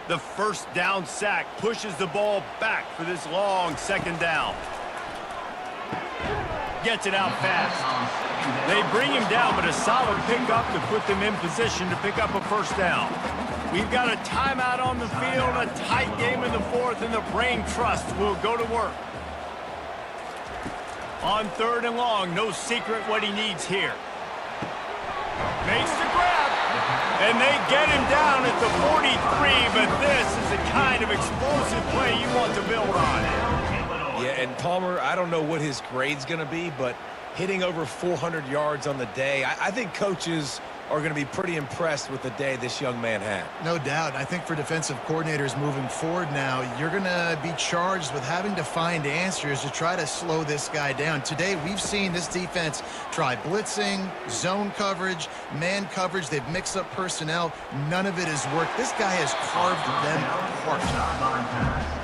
The 1st down sack pushes the ball back for this long 2nd down. Gets it out fast. They bring him down, but a solid pickup to put them in position to pick up a 1st down. We've got a timeout on the field, a tight game in the 4th, and the Brain Trust will go to work. On 3rd and long, no secret what he needs here. Makes the grab, and they get him down at the 43, but this is the kind of explosive play you want to build on. Yeah, and Palmer, I don't know what his grade's going to be, but hitting over 400 yards on the day, I think coaches are going to be pretty impressed with the day this young man had. No doubt. I think for defensive coordinators moving forward now, you're going to be charged with having to find answers to try to slow this guy down. Today, we've seen this defense try blitzing, zone coverage, man coverage. They've mixed up personnel. None of it has worked. This guy has carved them apart.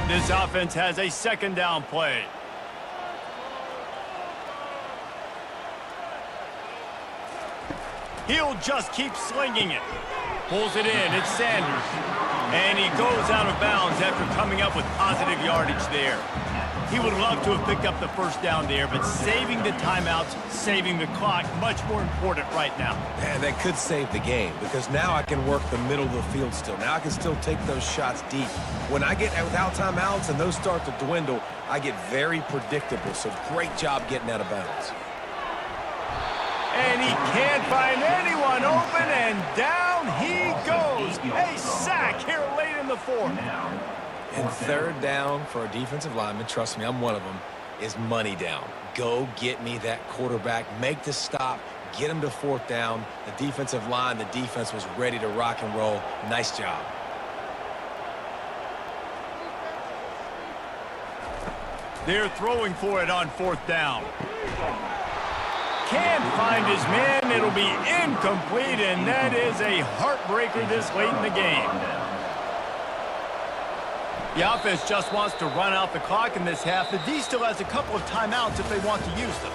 This offense has a second down play. He'll just keep slinging it. Pulls it in. It's Sanders. And he goes out of bounds after coming up with positive yardage there. He would love to have picked up the first down there, but saving the timeouts, saving the clock, much more important right now. And that could save the game, because now I can work the middle of the field still. Now I can still take those shots deep. When I get without timeouts and those start to dwindle, I get very predictable. So great job getting out of bounds. And he can't find anyone open, and down he goes. A sack here late in the fourth. And third down for a defensive lineman, trust me, I'm one of them, is money down. Go get me that quarterback, make the stop, get him to fourth down. The defensive line, the defense was ready to rock and roll. Nice job. They're throwing for it on fourth down. Can't find his man. It'll be incomplete, and that is a heartbreaker this late in the game. The offense just wants to run out the clock in this half. The D still has a couple of timeouts if they want to use them.